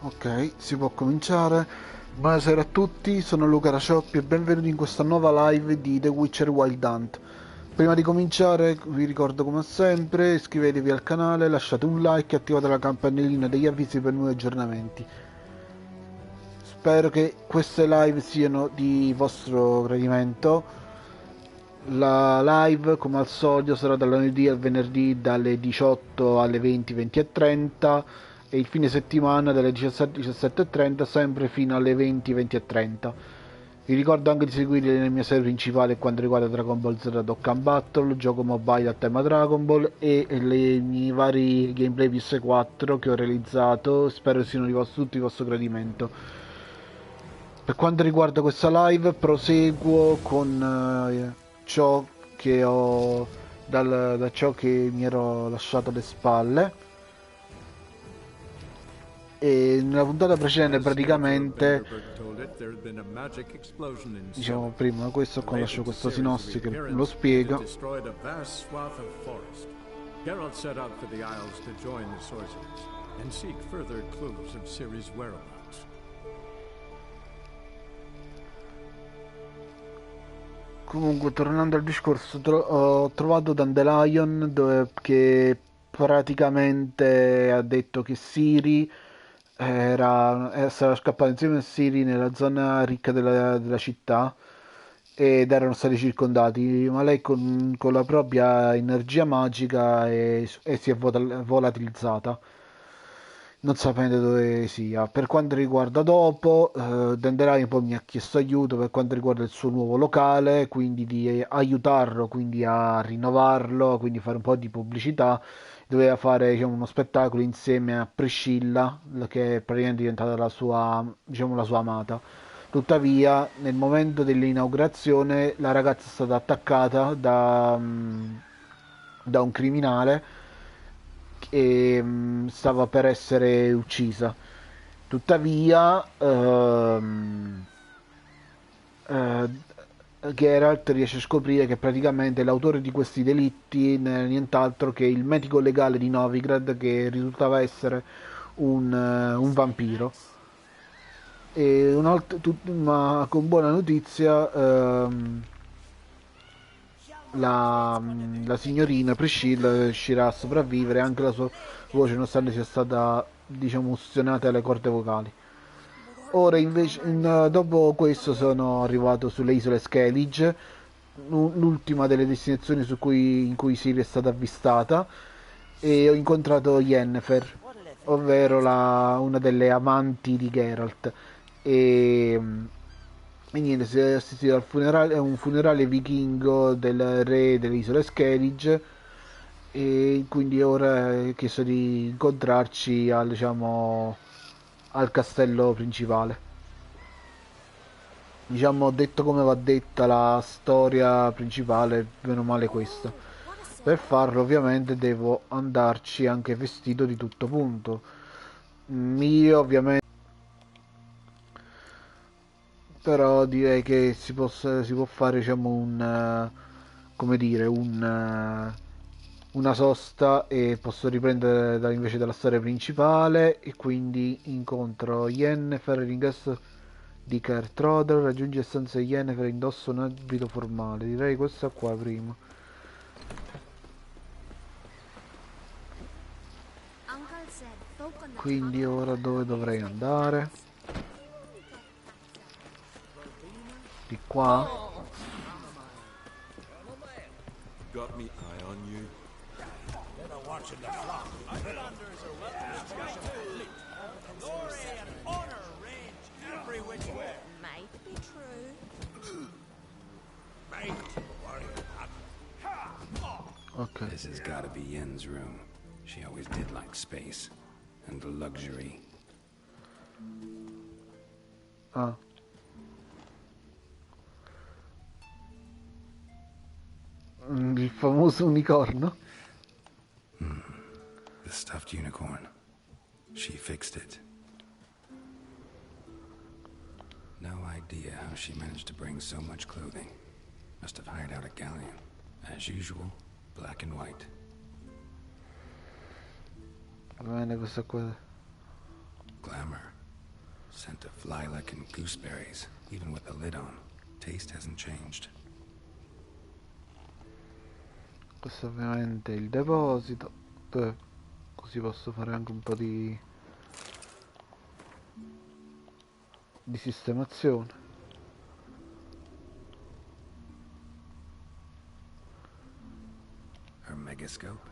Ok, si può cominciare. Buonasera a tutti, sono Luca Racioppi e benvenuti in questa nuova live di The Witcher Wild Hunt. Prima di cominciare vi ricordo come sempre, iscrivetevi al canale, lasciate un like e attivate la campanellina degli avvisi per nuovi aggiornamenti. Spero che queste live siano di vostro gradimento. La live, come al solito, sarà dal lunedì al venerdì dalle 18 alle 20, 20 e 30 e il fine settimana dalle 17, 17 e 30 sempre fino alle 20, 20 e 30. Vi ricordo anche di seguire le mie serie principali quanto riguarda Dragon Ball Z Dokkan Battle, gioco mobile a tema Dragon Ball e i miei vari gameplay PS4 che ho realizzato, spero siano di tutti di vostro gradimento. Per quanto riguarda questa live, proseguo con ciò che ho da ciò che mi ero lasciato alle spalle. E nella puntata precedente praticamente, diciamo prima questo, qua lascio questo sinossi che lo spiega. Geralt set out for the Isles to join the sorcerers and seek further clues of Ciri's whereabouts. Comunque, tornando al discorso, ho trovato Dandelion che praticamente ha detto che Ciri stava scappando insieme a Ciri nella zona ricca della città ed erano stati circondati, ma lei con la propria energia magica si è volatilizzata non sapendo dove sia. Per quanto riguarda dopo, Dandelion poi mi ha chiesto aiuto per quanto riguarda il suo nuovo locale, quindi di aiutarlo, quindi a rinnovarlo, quindi fare un po' di pubblicità. Doveva fare, diciamo, uno spettacolo insieme a Priscilla, che è praticamente diventata la sua, diciamo, la sua amata. Tuttavia, nel momento dell'inaugurazione, la ragazza è stata attaccata da un criminale e stava per essere uccisa. Tuttavia, eh, Geralt riesce a scoprire che praticamente l'autore di questi delitti non è nient'altro che il medico legale di Novigrad che risultava essere un vampiro. Ma con buona notizia, la signorina Priscilla riuscirà a sopravvivere, anche la sua voce nonostante sia stata, diciamo, ustionata alle corde vocali. Ora invece, dopo questo sono arrivato sulle isole Skellige, l'ultima delle destinazioni in cui Siri è stata avvistata, e ho incontrato Yennefer, ovvero una delle amanti di Geralt. E, e niente, si è assistito al funerale, a un funerale vichingo del re delle isole Skellige e quindi ora ho chiesto di incontrarci diciamo, al castello principale. Diciamo, detto come va detta la storia principale, meno male questa. Per farlo ovviamente devo andarci anche vestito di tutto punto. Io ovviamente, però direi che si può fare, diciamo, come dire, una sosta e posso riprendere invece dalla storia principale e quindi incontro Yennefer all'ingresso di Kertrodel, raggiunge stanza di Yennefer e indossa un abito formale. Direi questa qua prima. Quindi ora dove dovrei andare? Di qua? Got me eye on you. Watching the flock. Islanders are welcome to discussion. Glory and honor range every which way. Might be true. Might worry Ok. This has got to be Yen's room. She always did like space and luxury. Ah. Il famoso unicorno. The stuffed unicorn. She fixed it. No idea how she managed to bring so much clothing. Must have hired out a galleon. As usual, black and white. Va bene, questa qua. Glamour. Scent of lilac and gooseberries, even with the lid on. Taste hasn't changed. Questo ovviamente è il deposito, dove così posso fare anche un po' di sistemazione. Her megascope?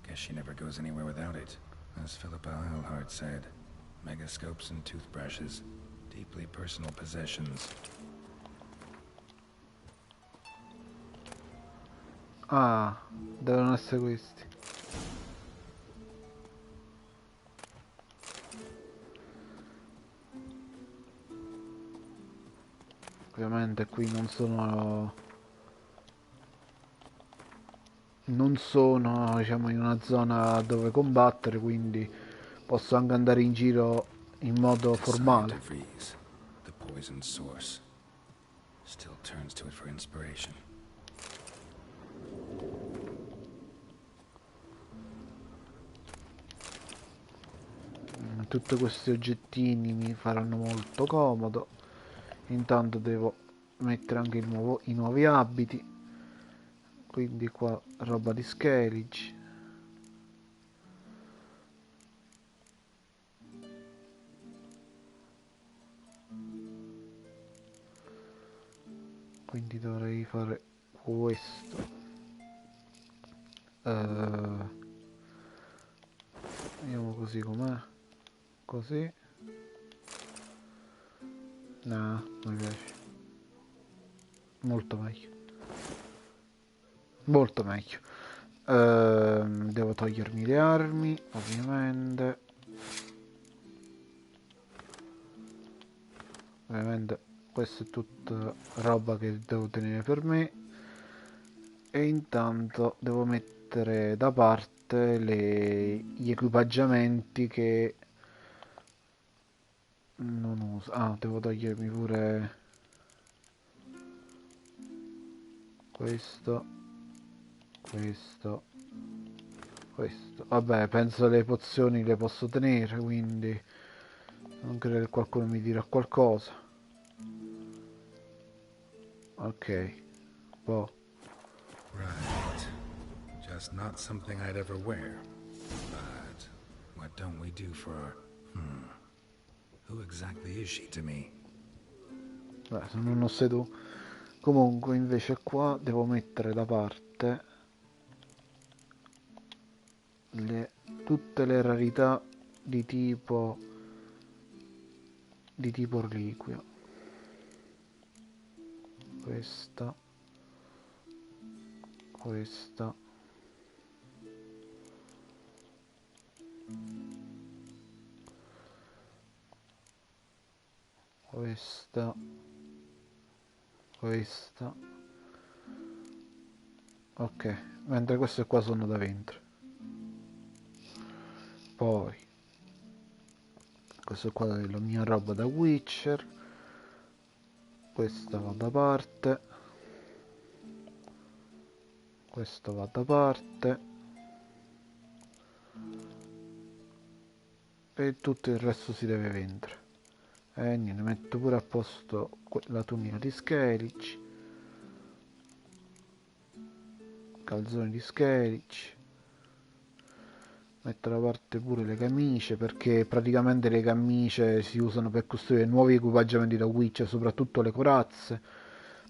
Guess she never goes anywhere without it. As Philippa Eilhart said, megascopes and toothbrushes, deeply personal possessions. Ah, devono essere questi. Ovviamente qui non sono, diciamo, in una zona dove combattere, quindi posso anche andare in giro in modo Desire to formale. freeze, the poison source. Still turns to it for inspiration. Tutti questi oggettini mi faranno molto comodo. Intanto devo mettere anche i nuovi abiti, quindi qua roba di Skellige. Quindi dovrei fare questo. Vediamo così com'è. Così. No, non mi piace. Molto meglio. Molto meglio. Devo togliermi le armi, ovviamente. Ovviamente questa è tutta roba che devo tenere per me. E intanto devo mettere da parte gli equipaggiamenti che non uso. Ah, devo togliermi pure questo, questo, questo. Vabbè, penso le pozioni le posso tenere, quindi non credo che qualcuno mi dirà qualcosa. Ok, boh. Right. Just not something I'd ever wear. But what don't we do for our... Who exactly is she to me? Beh, sono uno sei tu. Comunque invece qua devo mettere da parte tutte le rarità di tipo reliquia. Questa, questa, questa, questa. Ok, mentre queste qua sono da ventre. Poi questo qua è la mia roba da Witcher. Questa va da parte. Questo va da parte. E tutto il resto si deve vendere. E niente, metto pure a posto la tunica di Skellige, calzoni di Skellige. Metto da parte pure le camicie, perché praticamente le camicie si usano per costruire nuovi equipaggiamenti da Witcher, soprattutto le corazze.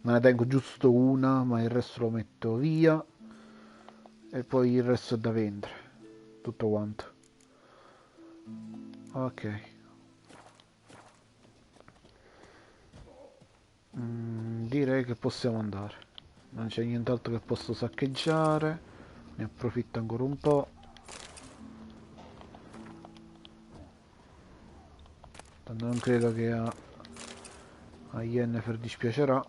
Me ne tengo giusto una, ma il resto lo metto via. E poi il resto è da vendere. Tutto quanto. Ok. Direi che possiamo andare. Non c'è nient'altro che posso saccheggiare. Ne approfitto ancora un po'. Tanto non credo che a Yennefer dispiacerà.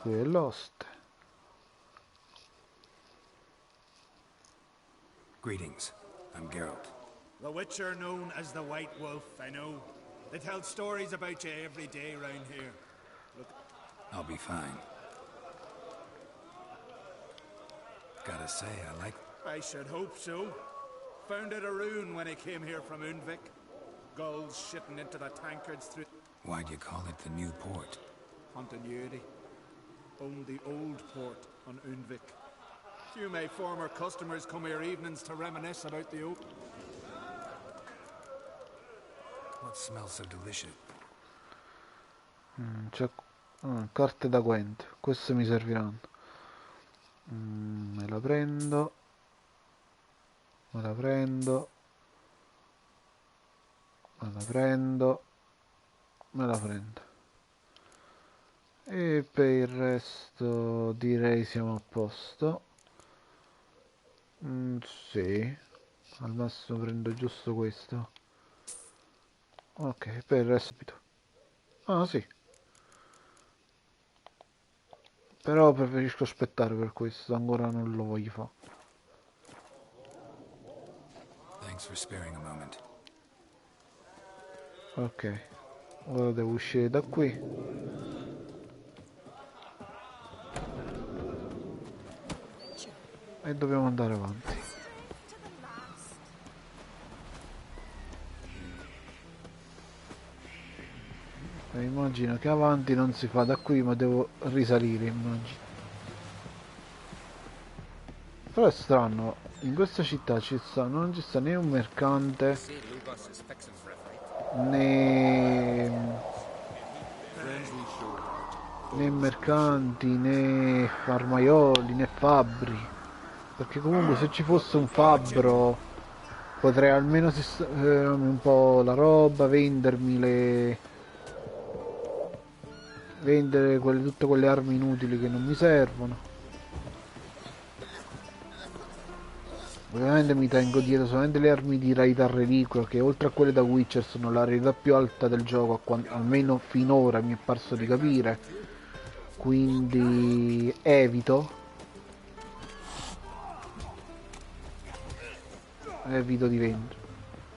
Qui è l'oste. Greetings. I'm Geralt. The Witcher known as the White Wolf, I know. They tell stories about you every day round here. I'll be fine. Gotta say, I like... I should hope so. Found it a ruin when I came here from Unvik. Gulls shitting into the tankards through... Why'd you call it the new port? Continuity. Owned the old port on Unvik. Few of my former customers come here evenings to reminisce about the old... What smells so delicious? C'è carte da Gwent, queste mi serviranno. Me la prendo. Me la prendo. Me la prendo. Me la prendo. E per il resto direi siamo a posto. Sì, al massimo prendo giusto questo. Ok, per il resto... Ah sì, però preferisco aspettare per questo, ancora non lo voglio fare. Thanks for sparing a moment. Ok, ora devo uscire da qui. E dobbiamo andare avanti. Straight to the last. E immagino che avanti non si fa da qui, ma devo risalire, immagino. Però è strano, in questa città non ci sta né un mercante, né, né mercanti, né armaioli, né fabbri. Perché comunque se ci fosse un fabbro potrei almeno sistemare un po' la roba, vendere tutte quelle armi inutili che non mi servono. Ovviamente mi tengo dietro solamente le armi di rarità reliquia, che oltre a quelle da Witcher sono la rarità più alta del gioco, almeno finora mi è parso di capire. Quindi evito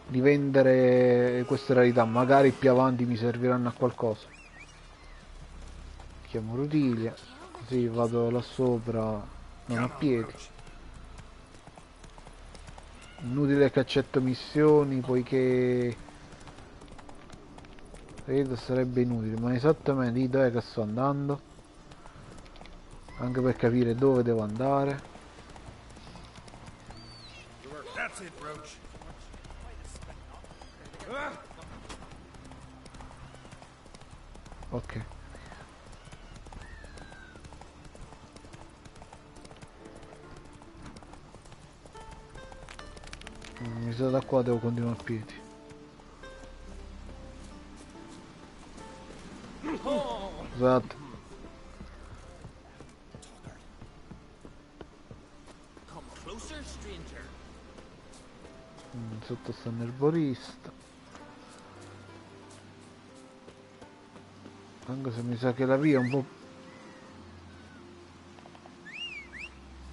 di vendere queste rarità, magari più avanti mi serviranno a qualcosa. Chiamo Rutilia, così vado là sopra non a piedi. Inutile che accetto missioni poiché credo sarebbe inutile, ma esattamente di dov'è che sto andando, anche per capire dove devo andare. That's it, Roach. Ok, mi sa da qua devo continuare a piedi. Esatto. Come closer, stranger. Sotto sta un erborista, anche se mi sa che la via è un po'...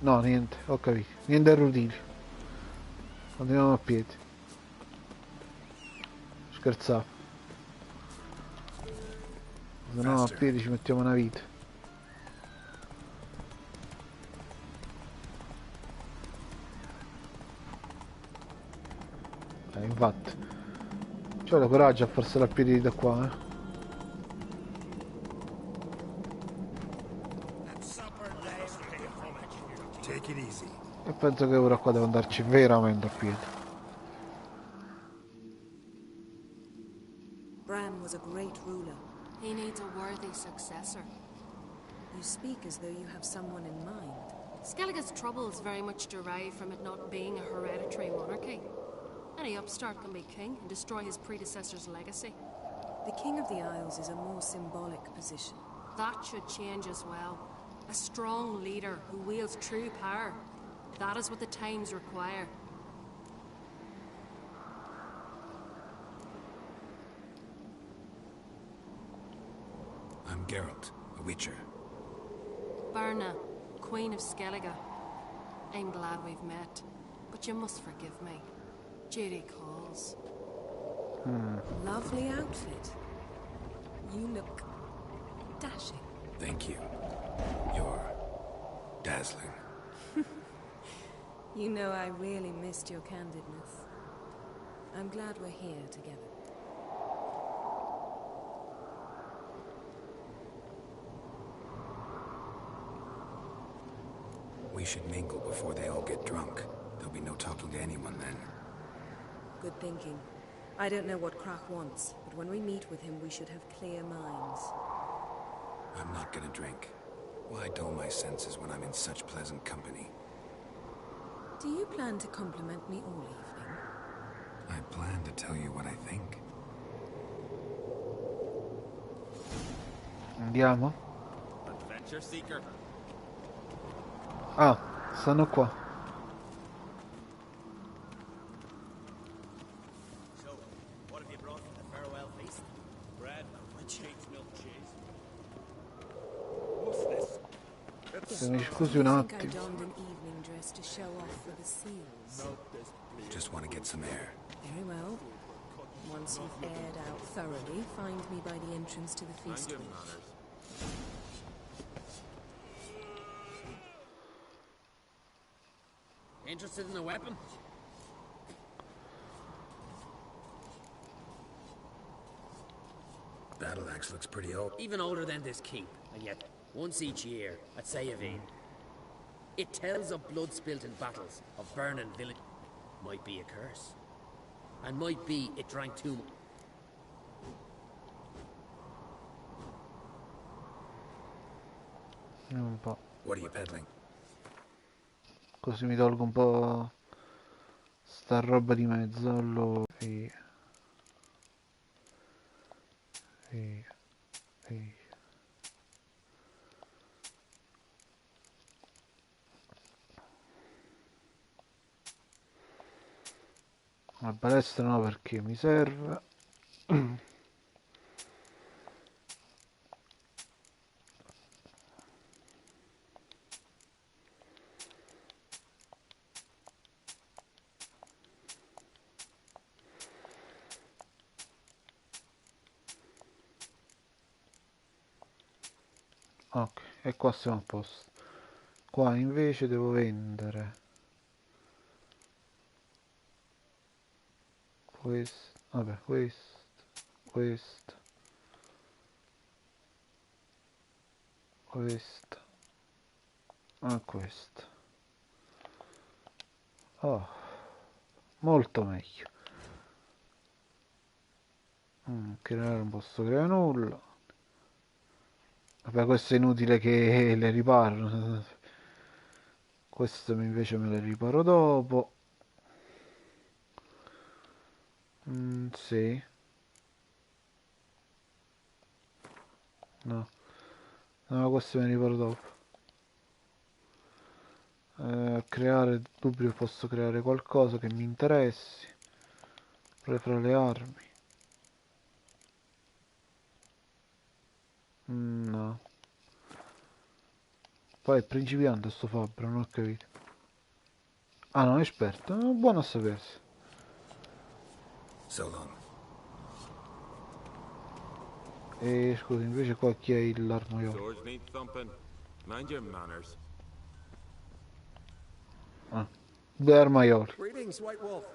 No, niente, ho capito, niente Rutilia, continuiamo a piedi. Scherzavo, se no a piedi ci mettiamo una vita. Infatti c'ho il coraggio a farsela a piedi da qua, Take it easy. E penso che ora qua devo andarci veramente a piedi. Bran was a great ruler. He needs a worthy successor. You speak as though you have someone in mind. Skellige's troubles very much derive from it not being a hereditary monarchy. Any upstart can be king and destroy his predecessor's legacy. The King of the Isles is a more symbolic position. That should change as well. A strong leader who wields true power. That is what the times require. I'm Geralt, a Witcher. Berna, Queen of Skellige. I'm glad we've met, but you must forgive me. Duty calls. Lovely outfit. You look dashing. Thank you. You're dazzling. You know I really missed your candidness. I'm glad we're here together. We should mingle before they all get drunk. There'll be no talking to anyone then. Good thinking. I don't know what Krach wants, but when we meet with him, we should have clear minds. I'm not gonna drink. Why dull my senses when I'm in such pleasant company? Do you plan to compliment me all evening? I plan to tell you what I think. Andiamo? Adventure seeker. Ah, stanno qua. So, what have you brought for the farewell feast? Bread, which hates milk cheese. What's this? Se mi scusi un I think I attimo. donned an evening dress to show off for the seals. Just want to get some air. Very well. Once you've aired out thoroughly, find me by the entrance to the feast hall. Interested in a weapon? Battle axe looks pretty old. Even older than this keep, and yet once each year at Sayavine. It tells of blood spilt in battles, of burning village. Might be a curse. And might be it drank too much. Un po'. What are you peddling? Così mi tolgo un po' sta roba di mezzo. Allora, via. Via. Via. La palestra no, perché mi serve. Ok, e qua siamo a posto. Qua invece devo vendere questo, vabbè, questo, questo e questo. Oh, molto meglio. Creare non posso creare nulla. Vabbè, questo è inutile che le riparo. Questo invece me le riparo dopo. Sì. No. No, questo me ne riparo dopo. Creare dubbio, posso creare qualcosa che mi interessi. Pure fra le armi. No. Poi è principiante sto fabbro, non ho capito. Ah no, è esperto. Buono a sapersi. So long. E scusa, invece qua chi è l'armaiolo? Swords need thumping. Mind your manners. Ah, due armaioli. Greetings, White Wolf.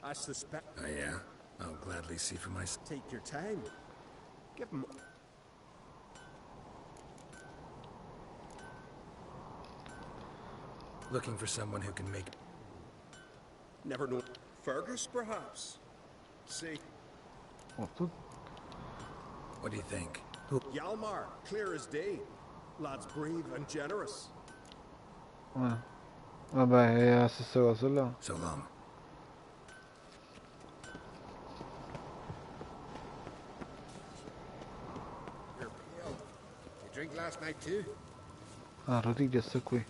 I suspect. Oh yeah? I'll gladly see for myself. Take your time. Give him. Looking for someone who can make... Never know. Fergus, perhaps. See, Oh, tu... What do you think? Yalmar, clear as day. Lad's brave and generous. Vabbè, è la stessa cosa là. So long. You're pale. You drink last night too? Ah, Rotiglia sta qui.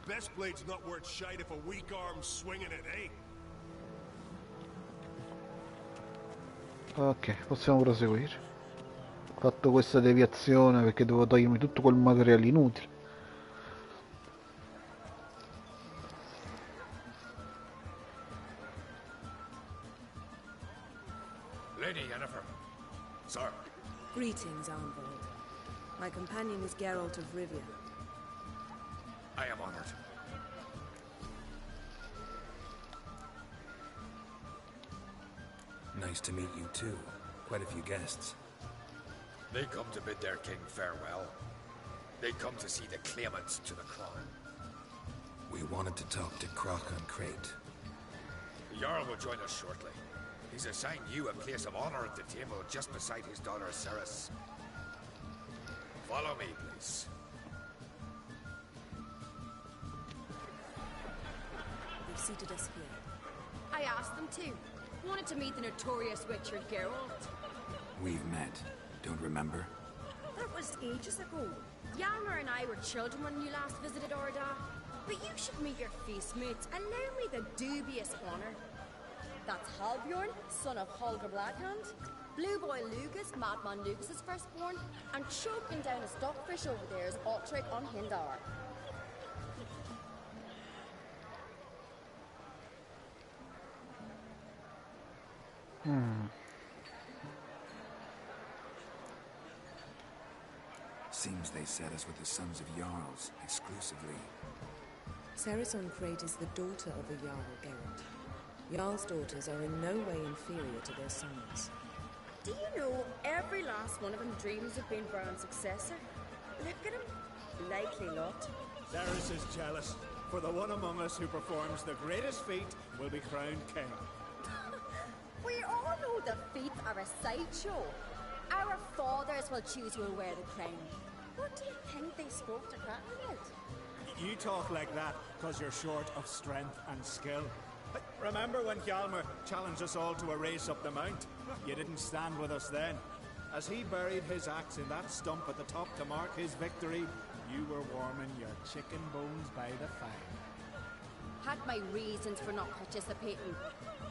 Best blade's not worth shite if a weak arm's swinging it, eh? Ok, possiamo proseguire. Ho fatto questa deviazione perché devo togliermi tutto quel materiale inutile. Lady Yennefer. Sir. Greetings, Armbold. My companion is Geralt of Rivia. I am honored. Nice to meet you too. Quite a few guests. They come to bid their king farewell. They come to see the claimants to the crown. We wanted to talk to Croc on Crate. The Jarl will join us shortly. He's assigned you a place of honor at the table just beside his daughter Ceres. Follow me, please. They've seated us here. I asked them to. Wanted to meet the notorious Witcher Geralt. We've met. Don't remember? That was ages ago. Yalmer and I were children when you last visited Orda. But you should meet your feast mates. Allow me the dubious honor. That's Halbjorn, son of Holger Blackhand. Blue Boy Lucas, Madman Lucas's firstborn. And choking down a stockfish over there is Otric on Hindar. Seems they set us with the sons of Jarls, exclusively. Ceres on Crate is the daughter of a Jarl, Geralt. Jarl's daughters are in no way inferior to their sons. Do you know every last one of them dreams of being Brown's successor? Look at him. Likely not. Ceres is jealous, for the one among us who performs the greatest feat will be crowned king. We all know the feats are a sideshow. Our fathers will choose who will wear the crown. What do you think they spoke to Kraken about? You talk like that because you're short of strength and skill. But remember when Hjalmar challenged us all to a race up the mount? You didn't stand with us then. As he buried his axe in that stump at the top to mark his victory, you were warming your chicken bones by the fire. Had my reasons for not participating,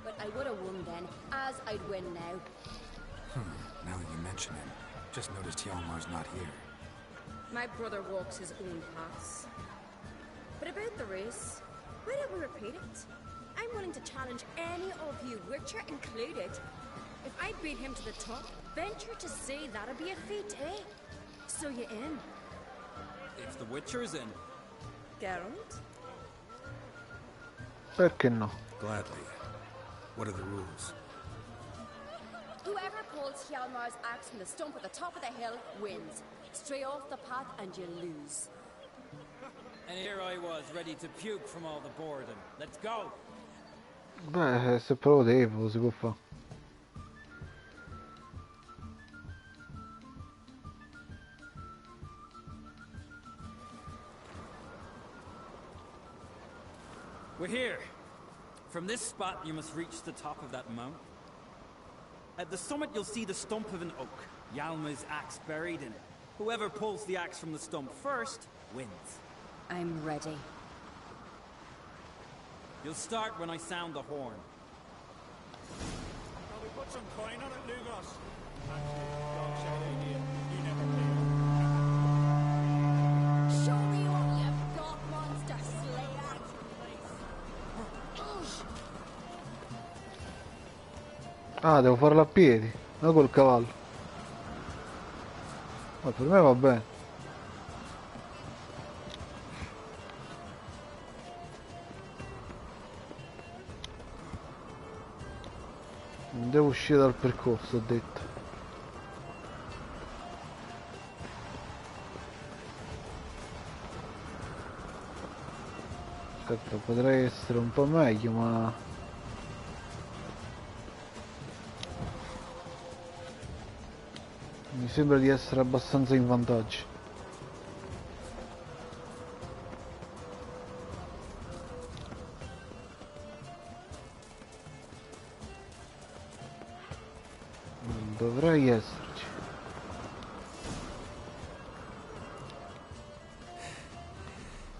but I would have won then, as I'd win now. Now that you mention it, just noticed Hjalmar's not here. My brother walks his own paths. But about the race, why don't we repeat it? I'm willing to challenge any of you, Witcher included. If I beat him to the top, venture to say that'd be a feat, eh? So you in? If the Witcher's in. Geralt? Perché no? Gladly. What are the rules? Whoever pulls Hjalmar's axe from the stump at the top of the hill wins. Stray off the path and you lose. And here I was, ready to puke from all the boredom. Let's go! Beh, se però devo, si può fare. We're here. From this spot, you must reach the top of that mount. At the summit, you'll see the stump of an oak. Hjalmar's axe buried in it. Whoever pulls the axe from the stump first, wins. I'm ready. You'll start when I sound the horn. Shall we put some coin on it, Lugos? Actually, dog shit idea. You never played. Show me what you've got, monster slayer! Ah, devo farlo a piedi, non col cavallo. Ma per me va bene. Non devo uscire dal percorso, ho detto. Aspetta, potrei essere un po' meglio, ma... mi sembra di essere abbastanza in vantaggio. Non dovrei esserci.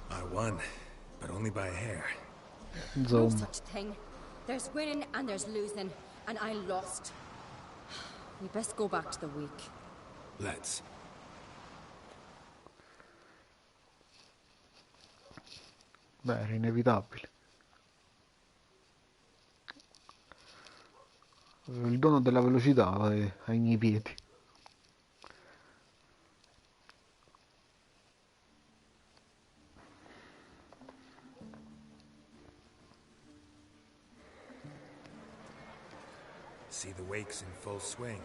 I won, but only by a hair. No Insomma. such thing. There's winning and there's losing, and I lost. We best go back to the week. Let's. Beh, era inevitabile. Avevo il dono della velocità ai miei piedi. see the wakes in full swing.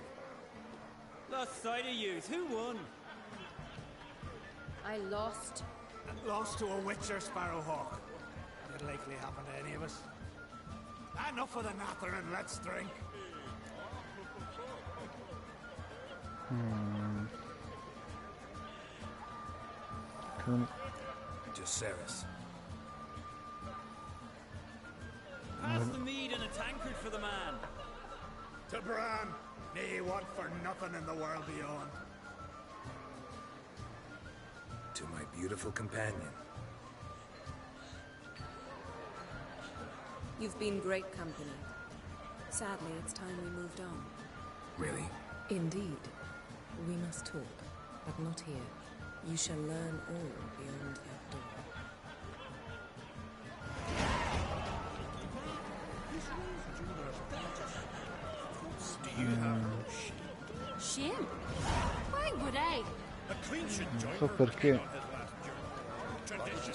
Lost sight of yous. Who won? I lost. Lost to a witcher, Sparrowhawk. Could likely happen to any of us. Enough of the nattering, let's drink. Jaceres. Pass the mead and a tankard for the man. To Bran, may he want for nothing in the world beyond. To my beautiful companion. You've been great company. Sadly, it's time we moved on. Really? Indeed. We must talk, but not here. You shall learn all beyond that door. Do you have no shield? Shame. Why would I? A clean should join So her perché? on his last journey. Tradition.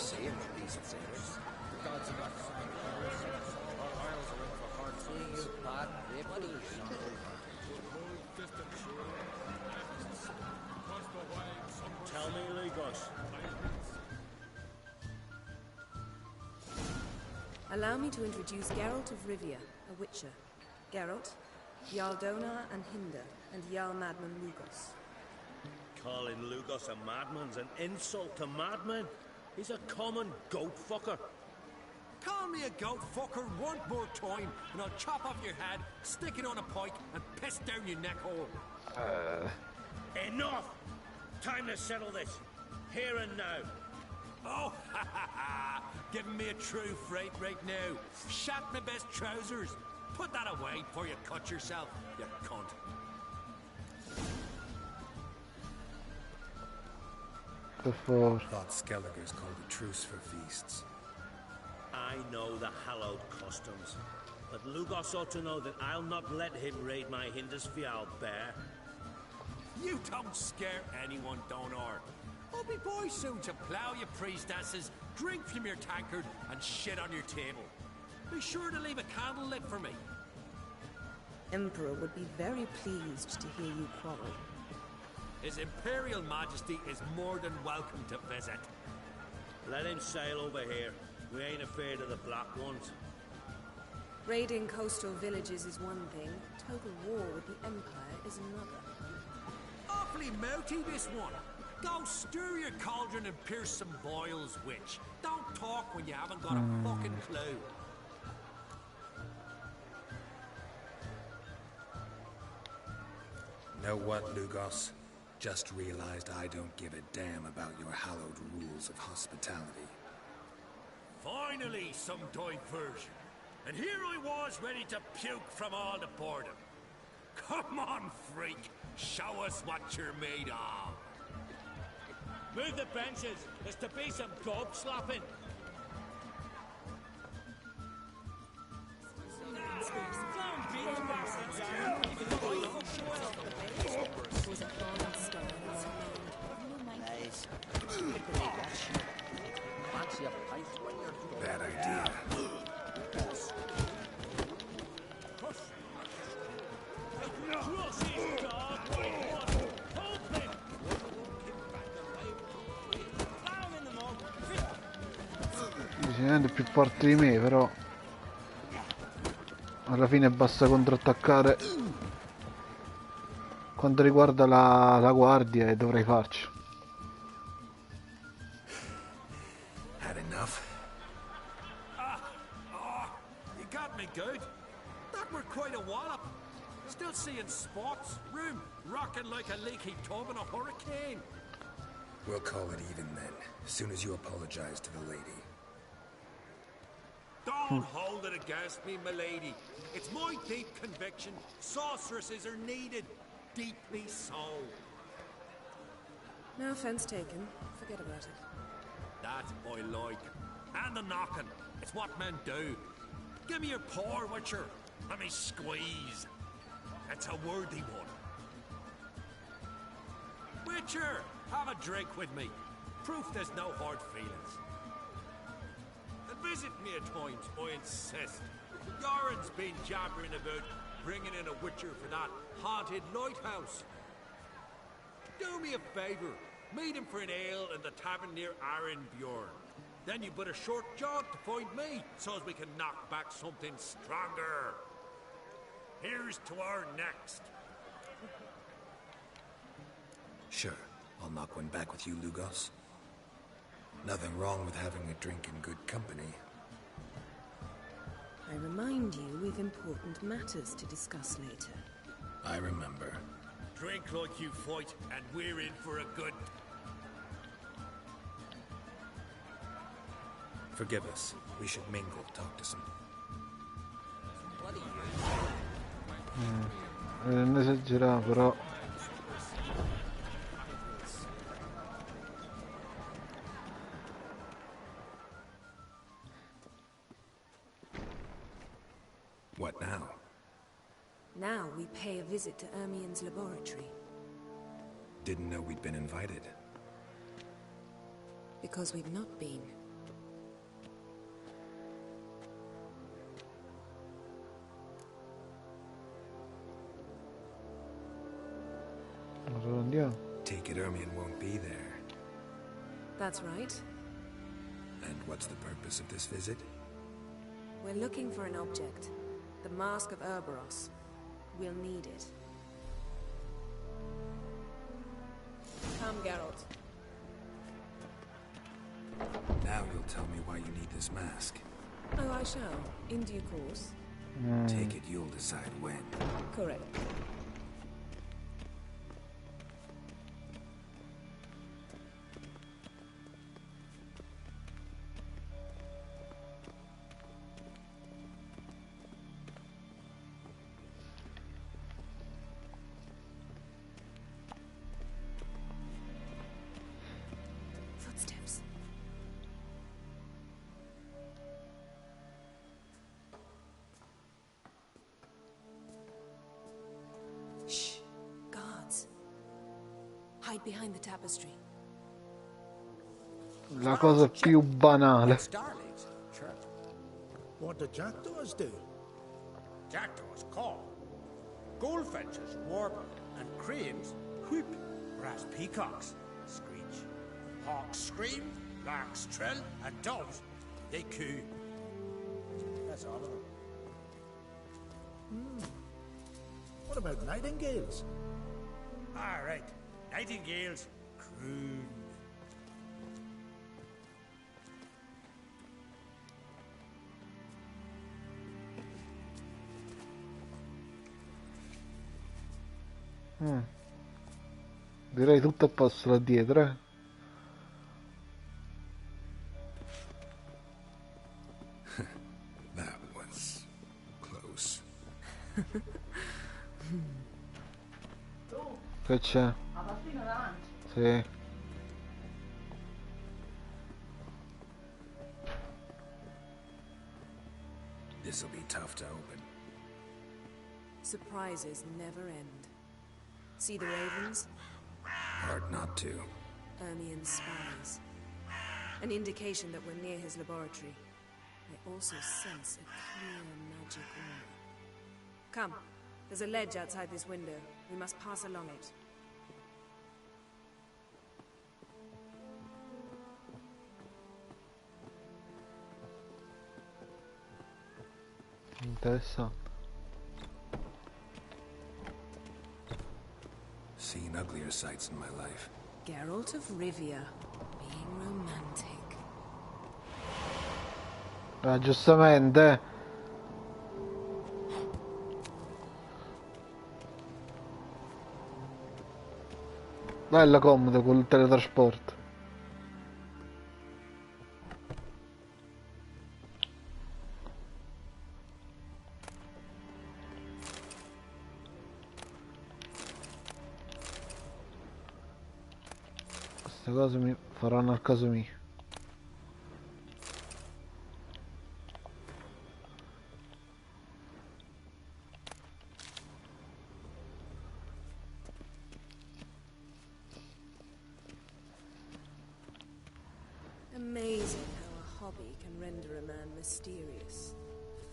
Tell me, Lugos. Allow me to introduce Geralt of Rivia, a witcher. Geralt, Jarl Donar and Hinder, and Jarl Madman Lugos. Calling Lugos a madman's an insult to madmen. He's a common goat fucker. Call me a goat fucker one more time, and I'll chop off your head, stick it on a pike, and piss down your neck hole. Enough! Time to settle this. Here and now. Oh, ha ha ha! Giving me a true fright right now. Shat my best trousers. Put that away before you cut yourself, you cunt. Thought Skelliger's called a truce for feasts. I know the hallowed customs, but Lugos ought to know that I'll not let him raid my Hindisfial bear. You don't scare anyone, Donar. I'll be boy soon to plough your priestesses, drink from your tankard, and shit on your table. Be sure to leave a candle lit for me. Emperor would be very pleased to hear you quarrel. His Imperial Majesty is more than welcome to visit. Let him sail over here. We ain't afraid of the black ones. Raiding coastal villages is one thing. Total war with the Empire is another. Awfully mouthy, this one. Go stir your cauldron and pierce some boils, witch. Don't talk when you haven't got a fucking clue. Know what, Lugos? Just realized I don't give a damn about your hallowed rules of hospitality. Finally, some diversion. And here I was ready to puke from all the boredom. Come on, freak. Show us what you're made of. Move the benches. There's to be some gob slapping. Bad idea. Decisamente più forte di me, però alla fine basta controattaccare quanto riguarda la guardia e dovrei farci. Had enough? You got me good. That were quite a wallop. Still seeing spots, room rocking like a leaky tub in a hurricane. We'll call it even then, as soon as you apologize to the lady. Don't hold it against me, milady. It's my deep conviction sorceresses are needed. Deeply so. No offense taken. Forget about it. That I like. And the knocking. It's what men do. Give me your paw, Witcher. Let me squeeze. It's a worthy one. Witcher, have a drink with me. Proof there's no hard feelings. And visit me at times, I insist. Yoren's been jabbering about bringing in a witcher for that haunted lighthouse. Do me a favour. Meet him for an ale in the tavern near Arenbjorn. Then you but a short jog to find me, so as we can knock back something stronger. Here's to our next. Sure, I'll knock one back with you, Lugos. Nothing wrong with having a drink in good company. I remind you we've important matters to discuss later. I remember. Drink like you fight, and we're in for a good... Forgive us. We should mingle, talk to some... Non esagerare però. What now? Now we pay a visit to Ermien's laboratory. Didn't know we'd been invited. Because we've not been. Take it Ermien won't be there. That's right. And what's the purpose of this visit? We're looking for an object. The Mask of Cerberus. We'll need it. Come, Geralt. Now you'll tell me why you need this mask. Oh, I shall. In due course. Take it you'll decide when. Correct. Footsteps. Shh. Guards. Hide behind the tapestry. La cosa più banale. Starlings, sure. What do jackdaws do? Jackdaws caw. Goldfinches warble, and cranes whoop, whereas peacocks screech. Hawks scream, larks trill, and doves, they coo. That's all of them. What about nightingales? All right, nightingales croon. Direi tutto a posto là dietro, eh. That was close. Che c'è? Sì. This'll be tough to open. Surprises never end. See the ravens? Hard not to. Ermien's spies. An indication that we're near his laboratory. I also sense a clear magic aura. Come, there's a ledge outside this window. We must pass along it. Interessante. Seen uglier sights in my life. Geralt of Rivia, being romantic. Ah, giustamente. Bella comoda col teletrasporto. Queste cose mi faranno al caso mio. Amazing how a hobby can render a man mysterious.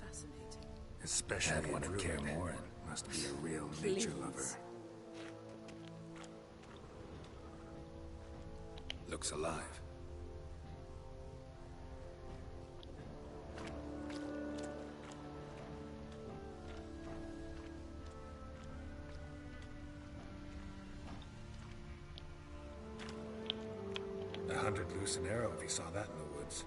Fascinating. Especially one in Kaer Morhen. Must be a real nature lover. Looks alive. $100 loose an arrow if you saw that in the woods.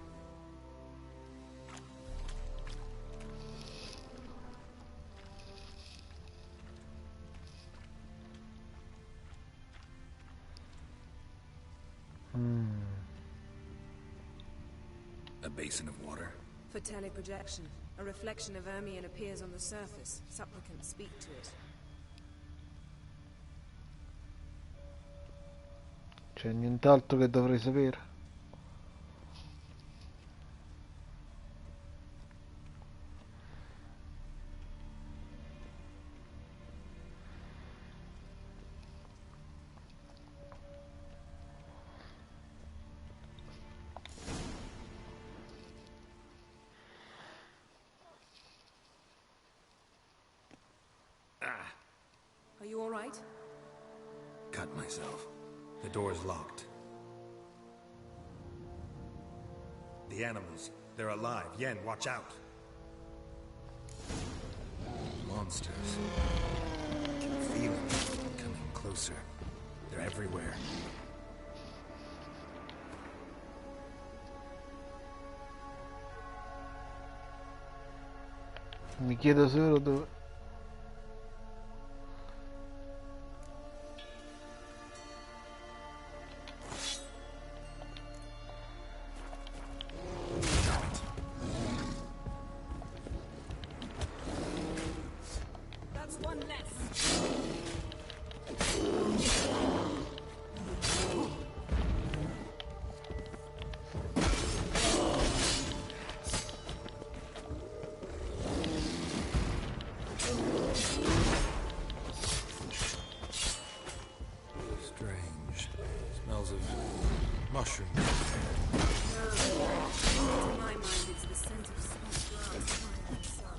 A basin of water. For teleprojection, a reflection of Ermion appears on the surface. Supplicants speak to it. C'è nient'altro che dovrei sapere? Are you all right? Cut myself. The door's locked. The animals, they're alive. Yen, watch out. Monsters. I can feel them coming closer. They're everywhere. Mi chiedo solo dove... Strange. Smells of mushrooms. To my mind, it's the scent of sweet grass high in the sun.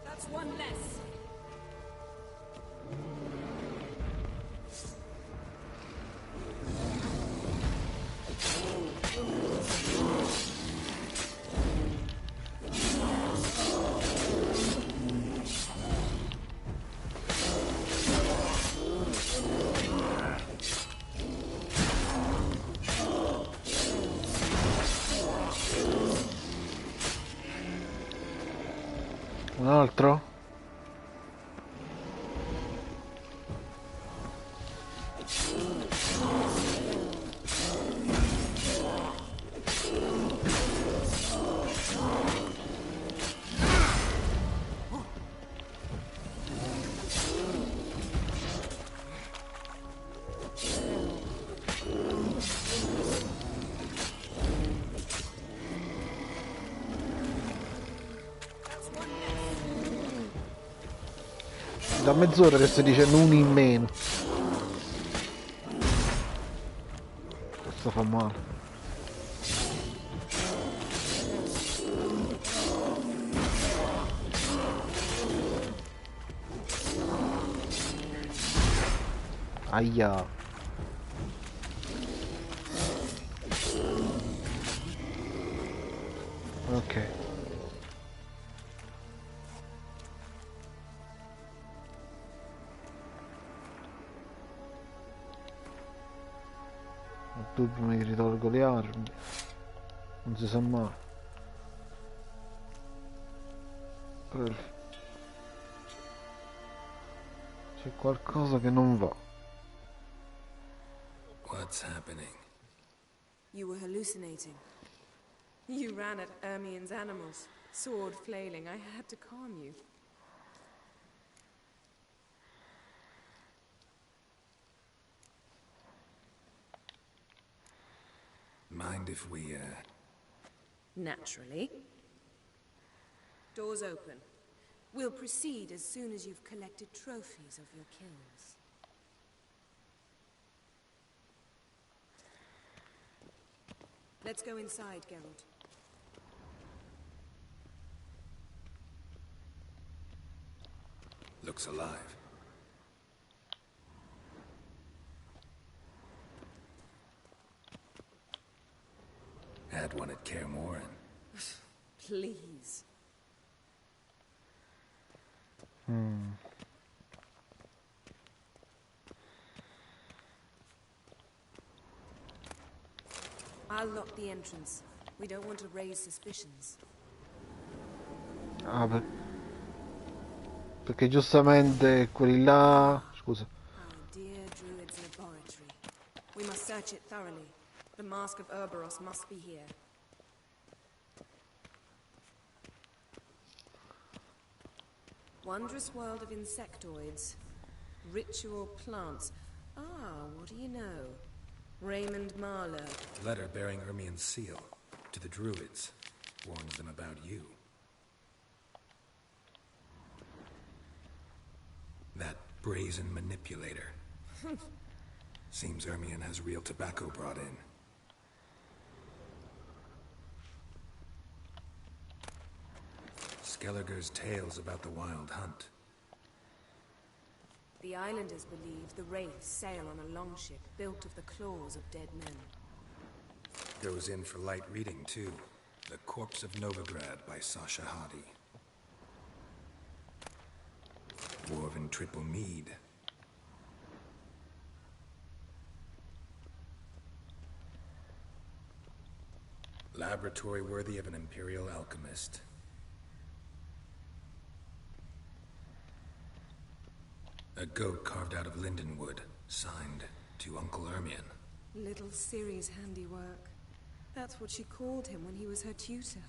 That's one less. Un altro? Da mezz'ora che sto dicendo un in meno. Questo fa male. Aia. Ok. Dubbio mi ritolgo le armi. Non si sa mai. C'è qualcosa che non va. What's happening? You were hallucinating. You ran at Ermien's animals, sword flailing. I had to calm you. Mind if we, Naturally. Doors open. We'll proceed as soon as you've collected trophies of your kills. Let's go inside, Geralt. Looks alive. Had one at Kaer Morhen. Please. I'll lock the entrance. We don't want to raise suspicions. Ah, perché giustamente quelli là... Scusa. Our dear Druid's laboratory. We must search it thoroughly. The Mask of Cerberus must be here. Wondrous world of insectoids. Ritual plants. Ah, what do you know? Raymond Marlowe. Letter bearing Ermien's seal to the Druids. Warns them about you. That brazen manipulator. Seems Ermien has real tobacco brought in. Skelliger's tales about the Wild Hunt. The islanders believe the wraiths sail on a longship built of the claws of dead men. Goes in for light reading, too. The Corpse of Novigrad by Sasha Hadi. Dwarven Triple Mead. Laboratory worthy of an Imperial alchemist. A goat carved out of lindenwood, signed to Uncle Ermien. Little Ciri's handiwork. That's what she called him when he was her tutor.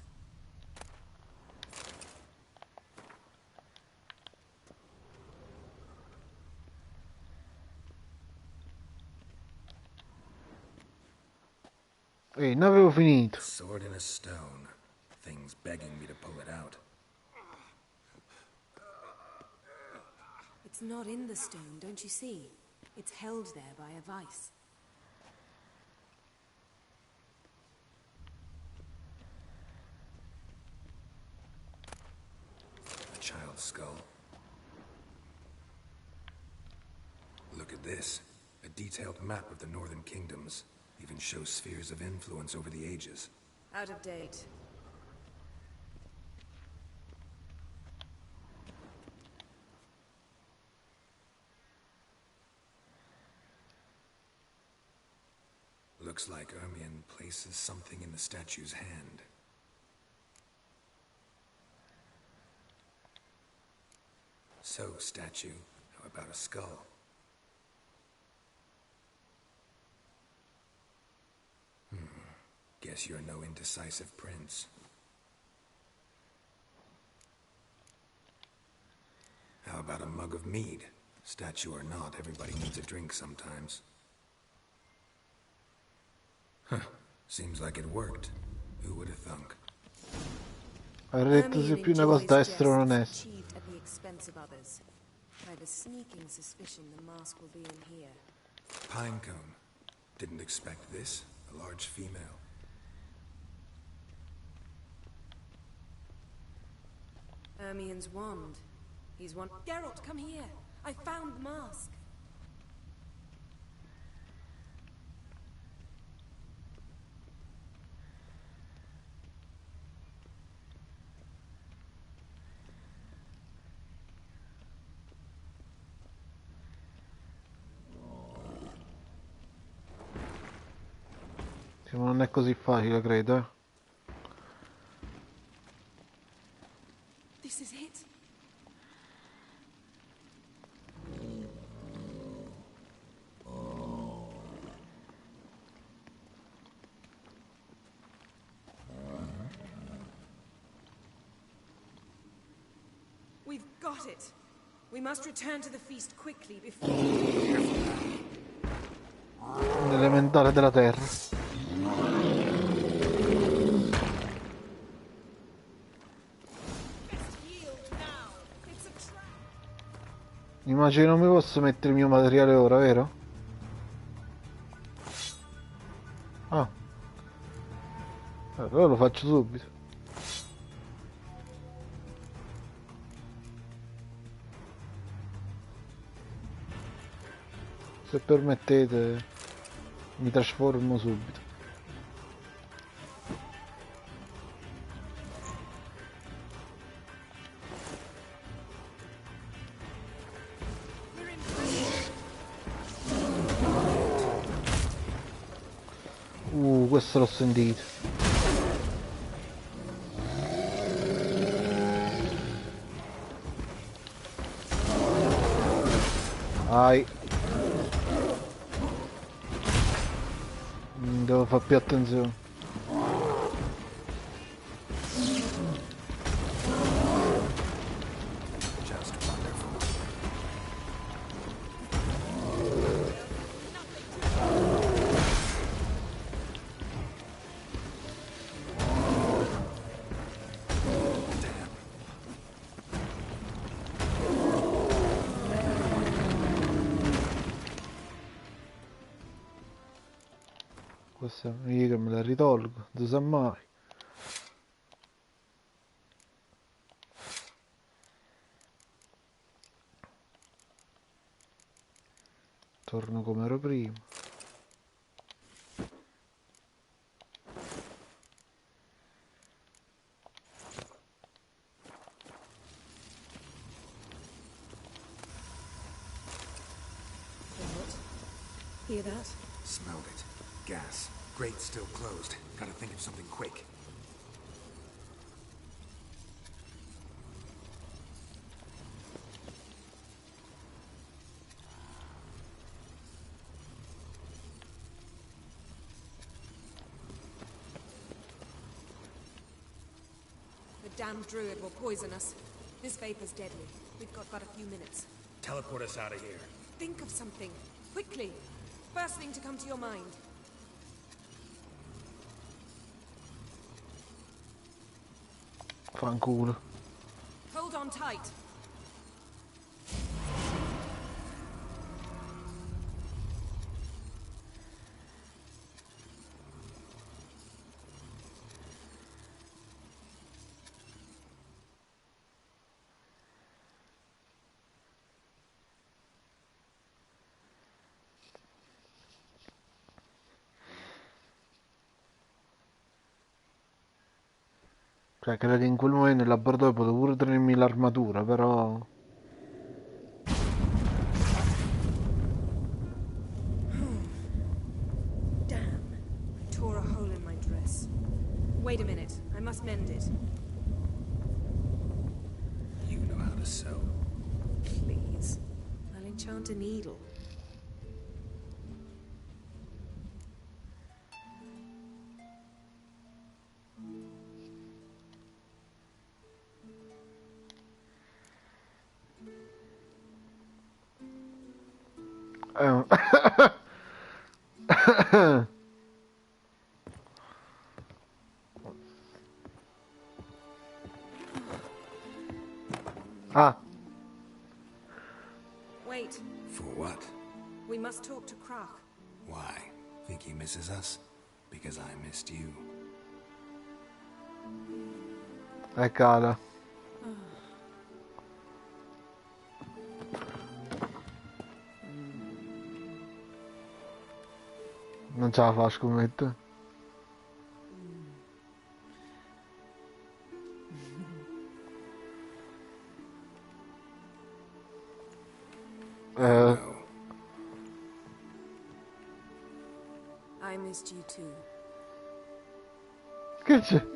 Ehi, non avevo finito. Sword in a stone. Things begging me to pull it out. It's not in the stone, don't you see? It's held there by a vice. A child's skull. Look at this. A detailed map of the northern kingdoms. Even shows spheres of influence over the ages. Out of date. Looks like Ermien places something in the statue's hand. So, statue, how about a skull? Guess you're no indecisive prince. How about a mug of mead? Statue or not, everybody needs a drink sometimes. Huh. Seems like it worked. Who would have thunk? Avrei detto sia più una cosa da essere onesto. Achieved at the expense of others. I have a sneaking suspicion the mask will be in here. Pinecone. Didn't expect this. A large female. Ermien's wand. He's one. Geralt, come here. I found the mask. Sì, ma non è così facile, credo, eh. This is it. We've got it. We must return to the feast quickly before... Un elementare della terra. Immagino non mi posso mettere il mio materiale ora, vero? Ah. Allora lo faccio subito. Se permettete, mi trasformo subito. Questo l'ho sentito. Devo fare più attenzione. Questa io che me la ritolgo, non sa mai. Torno come ero prima. Hear that? Smelled it. Gas. Grate still closed. Gotta think of something quick. The damned druid will poison us. This vapor's deadly. We've got but a few minutes. Teleport us out of here. Think of something. Quickly. First thing to come to your mind. Fanculo. Hold on tight. Cioè, credo che in quel momento nel laboratorio potevo pure tenermi l'armatura, però... Damn. I tore a hole in my dress. Wait a minute. I must mend it. You know how to sew. Please. I'll enchant a needle. Ah. Wait. For what? We must talk to Krach. Why? Think he misses us? Because I missed you. Cara. Non ce la fa, scommetto. No. I missed you too. Che c'è?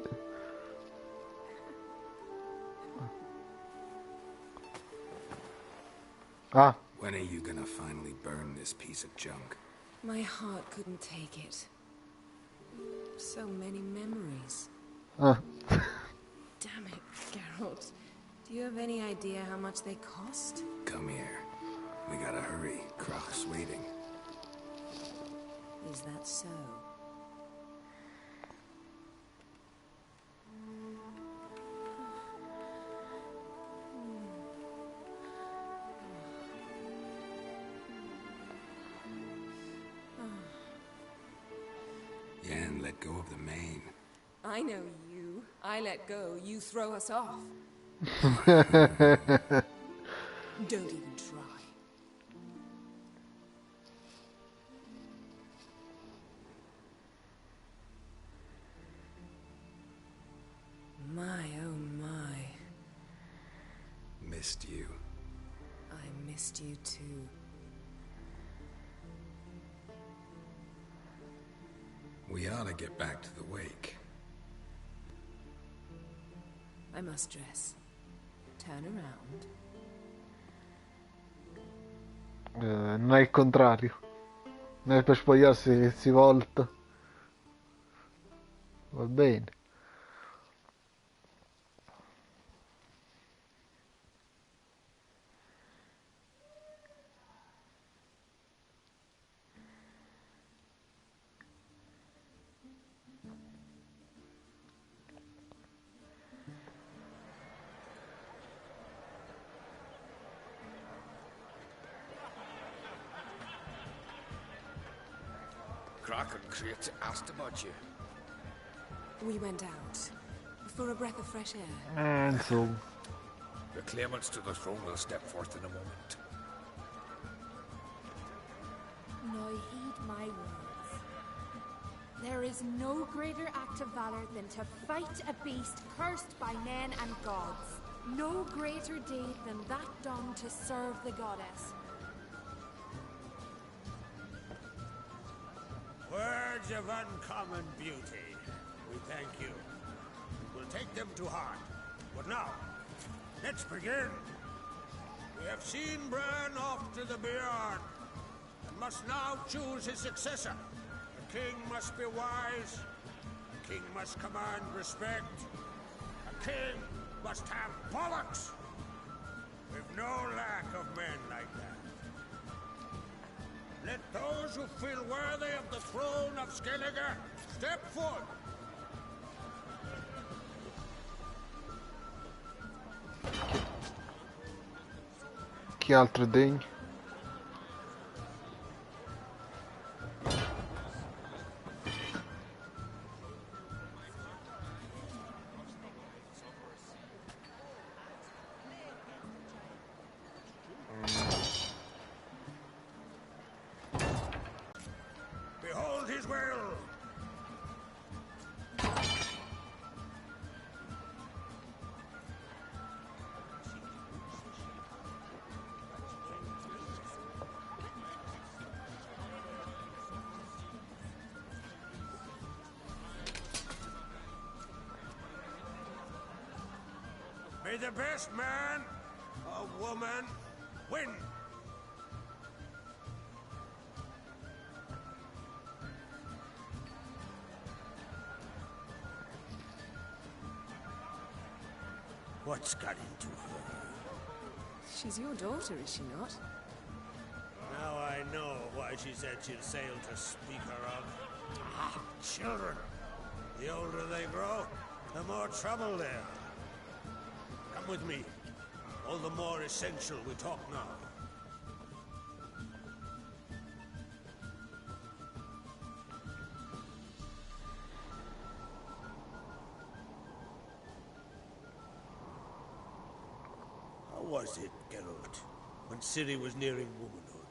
Ah. When are you gonna finally burn this piece of junk? My heart couldn't take it. So many memories. Ah. Damn it, Geralt. Do you have any idea how much they cost? Come here. We gotta hurry. Croc's waiting. Is that so? Yan, let go of the mane. I know you. I let go, you throw us off. Don't even try. My, oh my. Missed you. I missed you too. We ought to get back to the wake. I must dress. Turn around. Non è il contrario. Non è per spogliarsi che si volta. Va bene. Croc and Crate asked about you. We went out. For a breath of fresh air. Insomma. The claimants to the throne will step forth in a moment. Now heed my words. There is no greater act of valor than to fight a beast cursed by men and gods. No greater deed than that done to serve the goddess. Words of uncommon beauty. We thank you. We'll take them to heart. But now, let's begin. We have seen Bran off to the beyond, and must now choose his successor. The king must be wise. The king must command respect. A king must have bollocks. We've no lack of men like that. Let those who feel worthy of the throne of Skellige step forth. Chi altro è degno? Behold his will. May the best man or woman win. What's got into her? She's your daughter, is she not? Now I know why she said she'll sail to speak her of. Ah, children. The older they grow, the more trouble they are. Come with me. All the more essential we talk now. How was it, Geralt, when Ciri was nearing womanhood?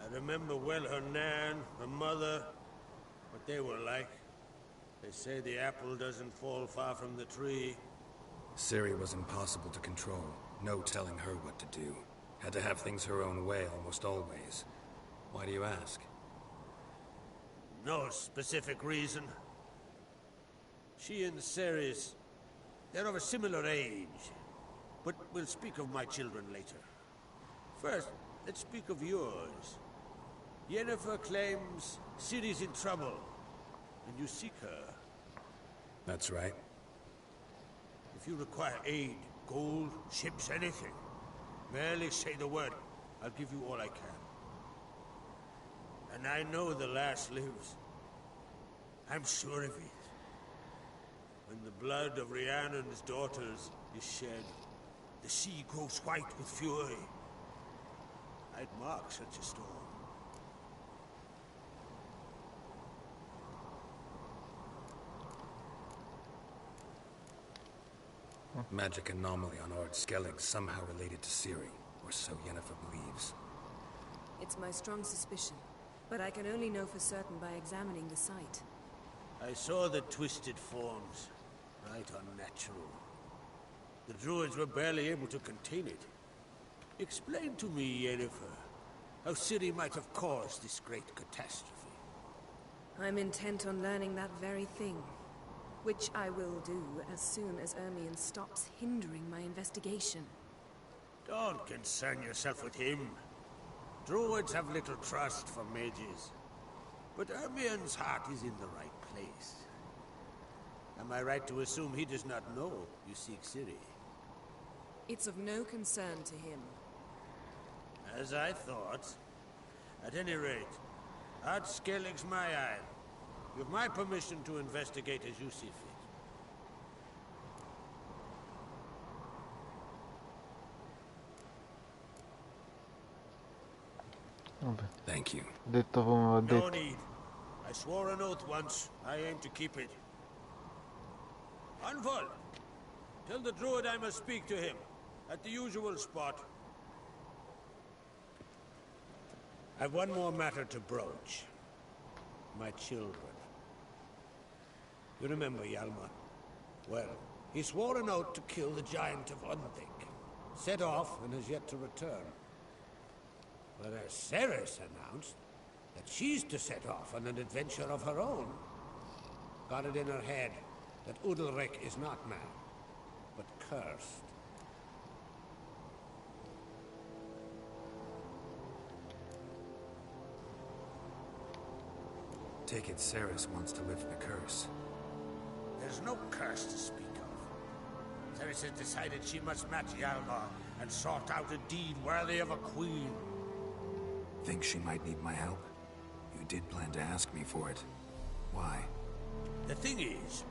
I remember well her nan, her mother, what they were like. They say the apple doesn't fall far from the tree. Ciri was impossible to control. No telling her what to do. Had to have things her own way almost always. Why do you ask? No specific reason. She and Ceres, they're of a similar age. But we'll speak of my children later. First, let's speak of yours. Yennefer claims Ciri's in trouble, and you seek her. That's right. If you require aid, gold, ships, anything, merely say the word. I'll give you all I can. And I know the lass lives. I'm sure of it. When the blood of Rhiannon's daughters is shed, the sea grows white with fury. I'd mark such a storm. Magic anomaly on Ard Skellig somehow related to Ciri, or so Yennefer believes. It's my strong suspicion, but I can only know for certain by examining the site. I saw the twisted forms. Right unnatural. The druids were barely able to contain it. Explain to me, Yennefer, how Ciri might have caused this great catastrophe. I'm intent on learning that very thing. Which I will do as soon as Ermion stops hindering my investigation. Don't concern yourself with him. Druids have little trust for mages. But Ermion's heart is in the right place. Am I right to assume he does not know you seek Ciri? It's of no concern to him. As I thought. At any rate, Ard Skellig's my isle. You have my permission to investigate as you see fit. Vabbè. Thank you. Detto come va No detto. need. I swore an oath once. I aim to keep it. Unfold. Tell the druid I must speak to him. At the usual spot. I've one more matter to broach. My children. You remember Hjalmar? Well, he swore an oath to kill the giant of Undvik. Set off and has yet to return. Whereas Ceres announced that she's to set off on an adventure of her own. Got it in her head that Udalric is not mad, but cursed. Take it Ceres wants to lift the curse. There's no curse to speak of. Ceres has decided she must match Hjalmar and sort out a deed worthy of a queen. Think she might need my help? You did plan to ask me for it. Why? The thing is,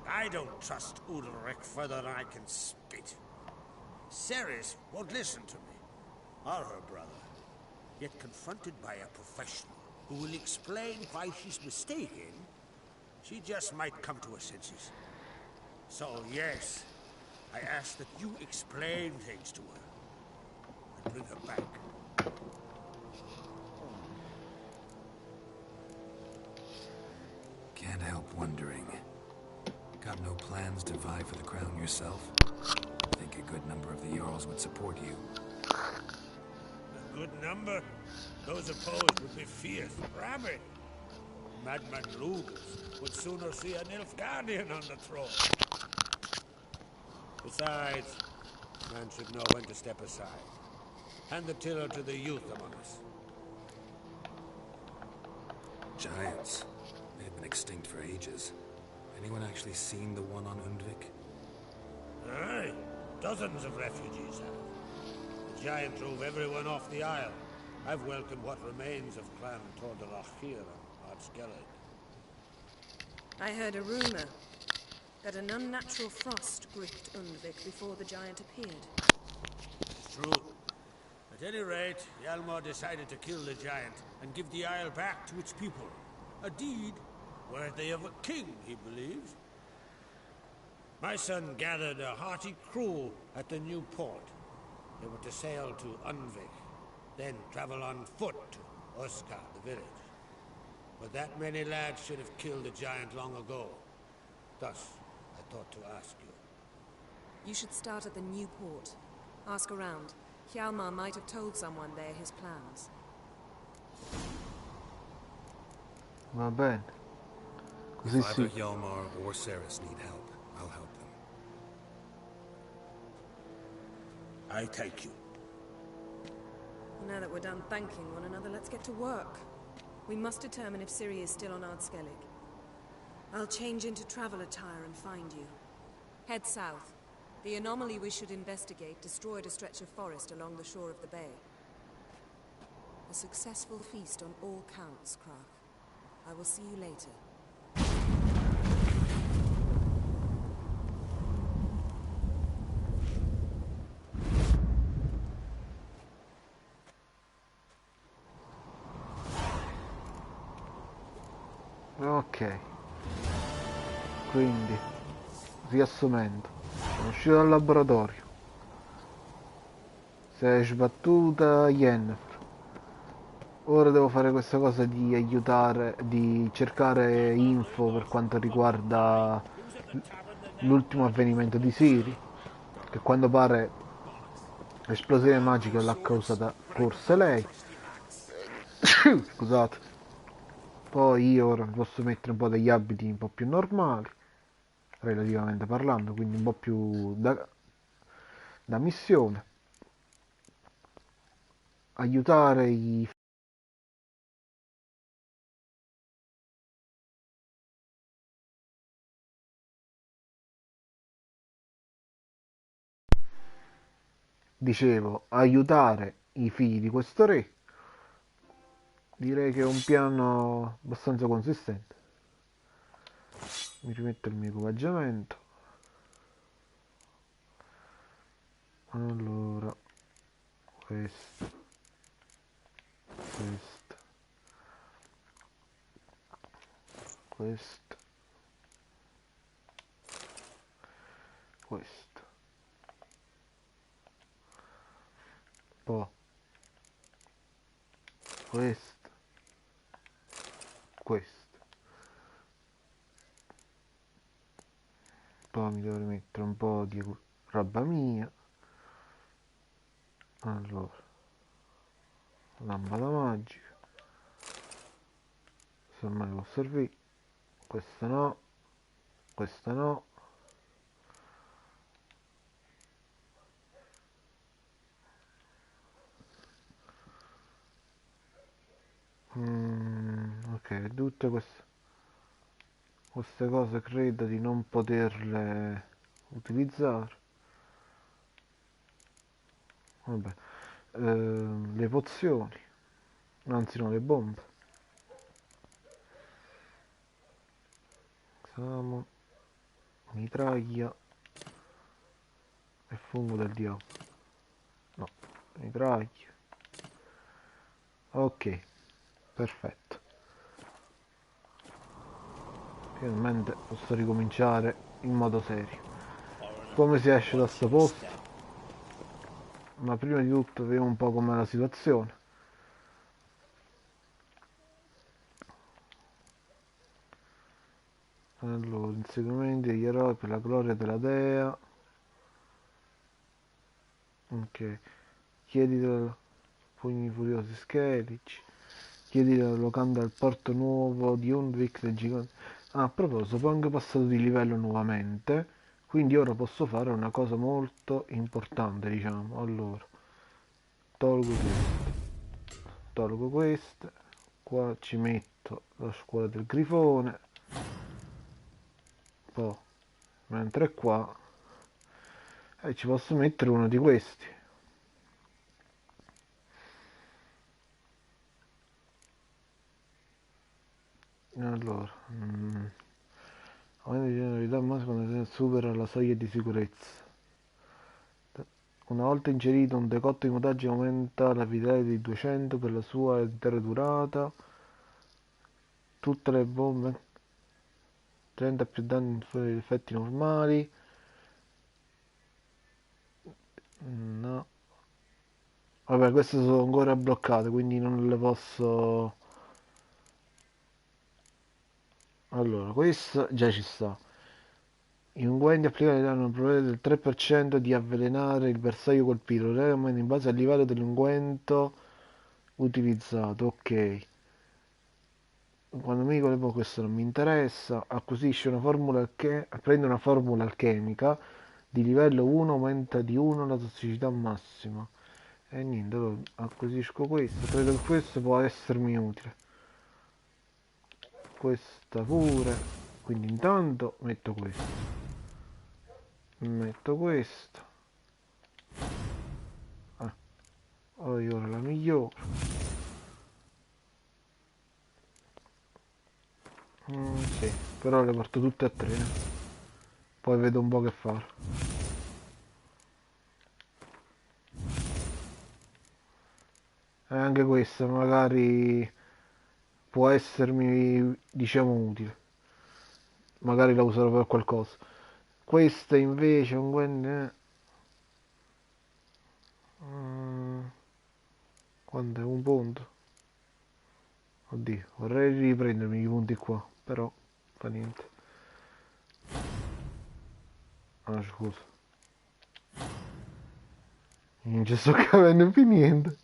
I don't trust Udalric further than I can spit. Ceres won't listen to me, or her brother. Yet confronted by a professional who will explain why she's mistaken, she just might come to her senses. So yes, I ask that you explain things to her and bring her back. Can't help wondering. Got no plans to vie for the crown yourself? Think a good number of the Jarls would support you. A good number? Those opposed would be fierce, rabid. Madman Lugus would sooner see an Nilfgaardian on the throne. Besides, man should know when to step aside. Hand the tiller to the youth among us. Giants. They've been extinct for ages. Anyone actually seen the one on Undvik? Aye, dozens of refugees have. The giant drove everyone off the isle. I've welcomed what remains of Clan Tordalachir and Ard Skellig. I heard a rumor that an unnatural frost gripped Undvik before the giant appeared. It's true. At any rate, Hjalmar decided to kill the giant and give the isle back to its people. A deed worthy of a king, he believes. My son gathered a hearty crew at the new port. They were to sail to Undvik, then travel on foot to Oskar, the village. But that many lads should have killed the giant long ago. Thus, I thought to ask you. You should start at the new port. Ask around. Hjalmar might have told someone there his plans. Va bene. Così If either sì. Hjalmar or Ceres need help, I'll help them. I thank you. Now that we're done thanking one another, let's get to work. We must determine if Ciri is still on Ard Skellig. I'll change into travel attire and find you. Head south. The anomaly we should investigate destroyed a stretch of forest along the shore of the bay. A successful feast on all counts, Krach. I will see you later. Ok, quindi riassumendo, sono uscito dal laboratorio, si è sbattuta Yennefer, ora devo fare questa cosa di aiutare, di cercare info per quanto riguarda l'ultimo avvenimento di Siri, che quando pare l'esplosione magica l'ha causata forse lei. Scusate. Poi io ora mi posso mettere un po' degli abiti un po' più normali, relativamente parlando, quindi un po' più da missione. Aiutare i... Dicevo, aiutare i figli di questo re. Direi che è un piano abbastanza consistente. Mi rimetto il mio equipaggiamento. Allora, questo, questo, questo, questo. Poi questo, questo. Poi mi dovrei mettere un po' di roba mia. Allora, lampada magica. Se mai può servire. Questo no, questo no. Ok, tutte queste cose credo di non poterle utilizzare. Vabbè, le pozioni, anzi no, le bombe. Samo, mitraglia e fungo del diavolo. No, mitraglia. Ok, perfetto. Finalmente posso ricominciare in modo serio. Come si esce da sto posto? Ma prima di tutto vediamo un po' com'è la situazione. Allora, inseguimenti degli eroi per la gloria della dea. Ok. Chiedi dal pugni furiosi schelici. Chiedi dalla locanda al porto nuovo di Undvik del gigante. Ah, a proposito, poi anche passato di livello nuovamente. Quindi ora posso fare una cosa molto importante, diciamo. Allora, tolgo questo. Tolgo queste. Qua ci metto la scuola del grifone. Poi, mentre qua ci posso mettere uno di questi. Allora, aumento di generalità massima quando supera la soglia di sicurezza. Una volta inserito un decotto di mutaggine aumenta la vitalità di 200 per la sua intera durata. Tutte le bombe 30 più danni fuori degli effetti normali. No. Vabbè, queste sono ancora bloccate, quindi non le posso... Allora, questo già ci sta. I unguenti applicati danno un probabilità del 3% di avvelenare il bersaglio colpito, realmente in base al livello dell'unguento utilizzato. Ok. Quando mi dico questo non mi interessa. Acquisisce una formula prende una formula alchemica di livello 1, aumenta di 1 la tossicità massima. E niente, allora acquisisco questo. Credo che questo può essermi utile. Questa pure. Quindi intanto metto questo. metto questo. Ora la migliore. Sì, però le porto tutte a 3. Poi vedo un po' che fare. E anche questa magari può essermi, diciamo, utile. Magari la userò per qualcosa. Questa invece un quando è un punto. Oddio, vorrei riprendermi i punti qua, però fa niente. Ah, scusa. Non ci sto capendo più niente.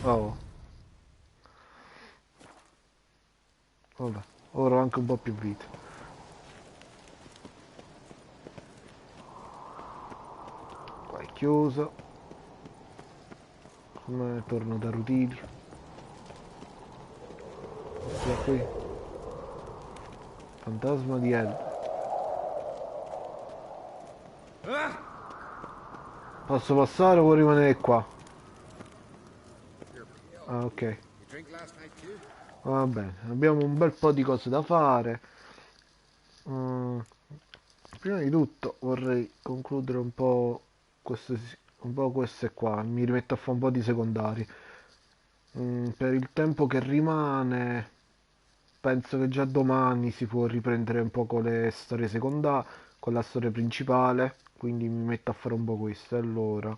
Oh. Vabbè, ora ho anche un po' più vita. Qua è chiusa. Come torno da Rutilio. Questo da qui. Fantasma di El. Posso passare o vuoi rimanere qua? Ah, ok. Va bene, abbiamo un bel po' di cose da fare. Prima di tutto vorrei concludere un po' queste qua. Mi rimetto a fare un po' di secondari. Per il tempo che rimane, penso che già domani si può riprendere un po' con le storie secondarie, con la storia principale. Quindi mi metto a fare un po' questo. Allora,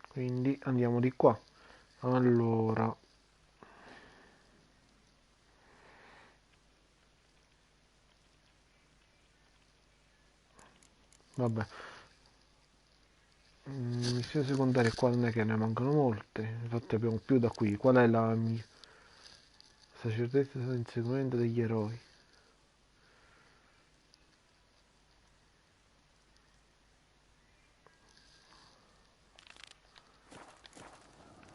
quindi andiamo di qua. Allora, vabbè. Missioni secondarie qua non è che ne mancano molte, infatti abbiamo più da qui. Qual è la mia? Sacerdotessa inseguimento degli eroi.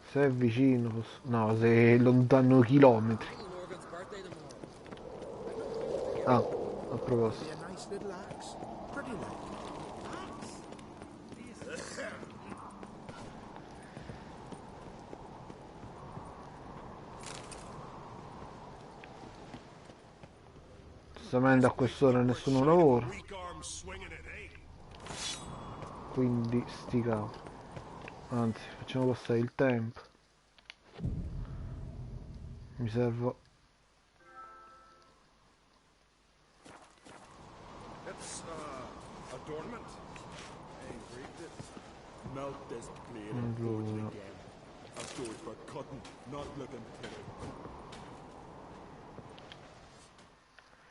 Se è vicino, no, se è lontano chilometri. Ah, a proposito. Giustamente a quest'ora nessuno lavora. Quindi sti cavoli. Anzi, facciamo passare il tempo. Mi servo. Allora.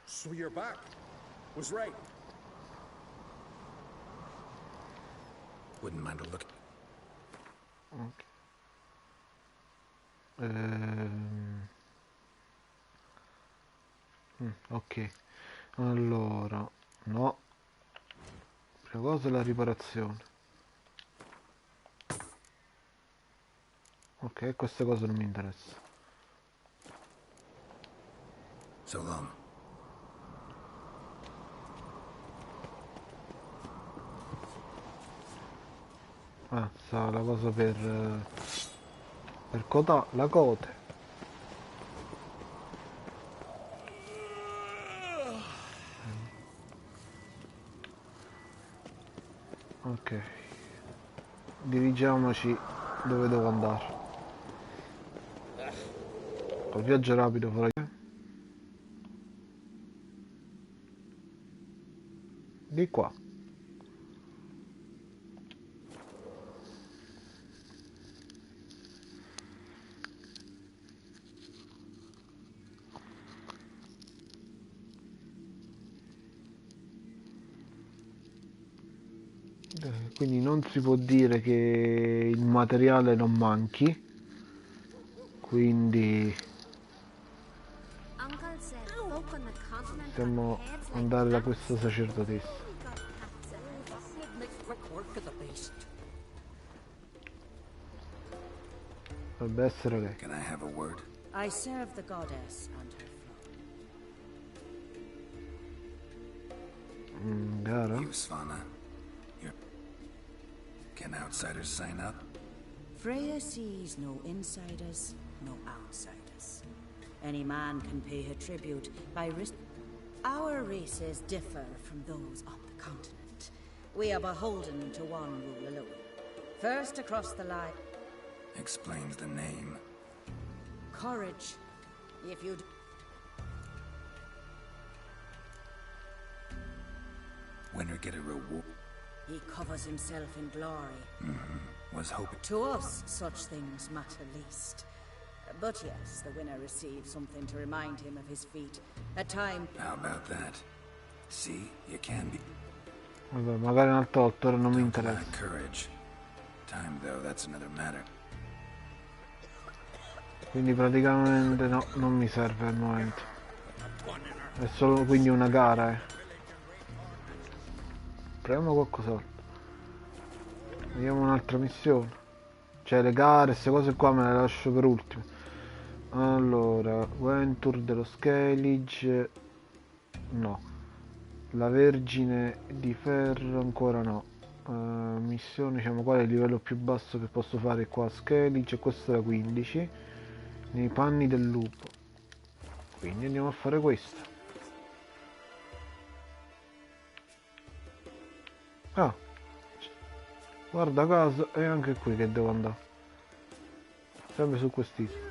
So you're back. Was right. Wouldn't mind a look. Ok. Ok. Allora, no. Prima cosa è la riparazione. Ok, queste cose non mi interessano. So long. Ah, sta la cosa per la cote. Ok. Dirigiamoci dove devo andare. Col viaggio rapido farò di qua. Quindi non si può dire che il materiale non manchi, quindi possiamo andare da questa sacerdotessa. Dovrebbe essere lei. Can I have a word? I serve the goddess and her flock. Gara? You, Svanna. Can outsiders sign up? Freya sees no insiders, no outsiders. Any man can pay her tribute by risk. Our races differ from those on the continent. We are beholden to one rule alone. First across the line. Explains the name. Courage. If you'd... Winner get a reward. He covers himself in glory. Was hoping. To us, such things matter least. But yes, the winner receives something to remind him of his feat. A time... How about that? See, you can be. Vabbè, magari un altro 8 ora non mi interessa. Lack courage. Time though, that's another matter. Quindi praticamente no, non mi serve al momento. È solo quindi una gara, Proviamo qualcos'altro. Vediamo un'altra missione. Cioè le gare, queste cose qua me le lascio per ultime. Allora, Venture dello Skellige. No. La Vergine di Ferro ancora no. Missione, diciamo, qual è il livello più basso che posso fare qua a Skellige? Questa è la 15. Nei panni del lupo. Quindi andiamo a fare questa. Ah, guarda caso è anche qui che devo andare. Sempre su quest'isola.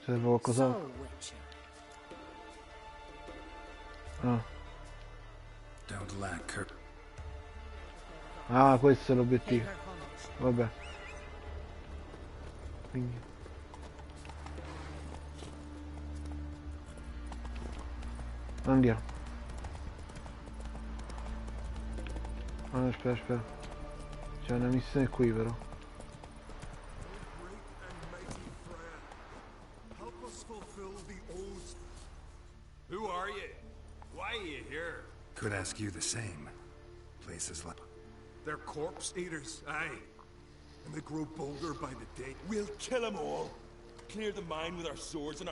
Serve qualcos'altro? Don't lack her. Ah, questo è l'obiettivo. Vabbè. Quindi. Andiamo. Ah, aspetta. C'è una missione qui però. Who are you? Why are you here? Could ask you the same. Places like... They're corpse eaters, aye. And they grow bolder by the day. We'll kill them all. Clear the mine with our swords and...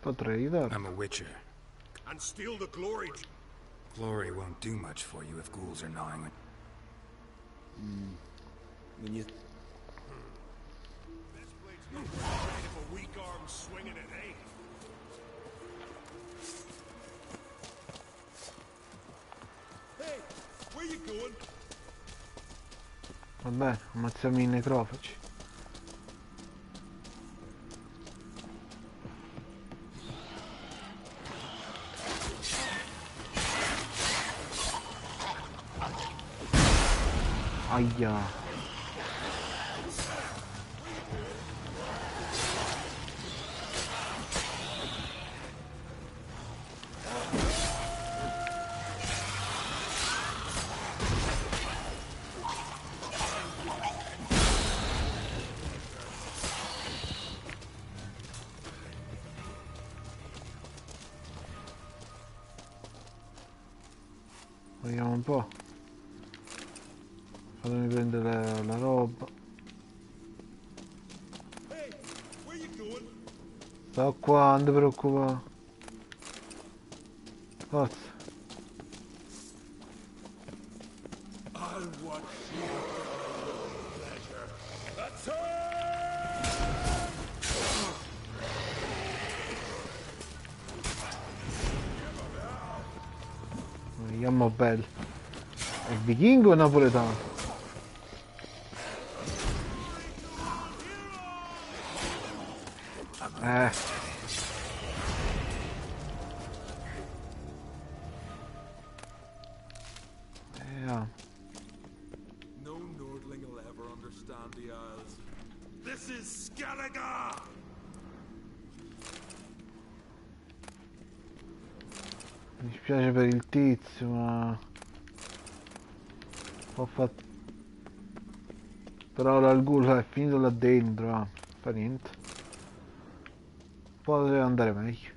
Potrei aiutare. I'm a witcher. And steal the glory. Glory won't do much for you if ghouls are gnawing it. When you... This blade's no kind of a weak arm swinging it, eh? Hey, where you going? Va bene, ammazziamo i necrofagi. Aia. Vediamo un po'. Fatemi prendere la roba. Sto qua, non ti preoccupare. Forza. I'll watch you for pleasure. That's Vediamo bello. È vichingo o napoletano? No Nordling will ever understand the Isles. This is Skellige! Mi spiace per il tizio, ma ho fatto. Però l'algulo è finito là dentro, fa niente. Potrebbe andare meglio.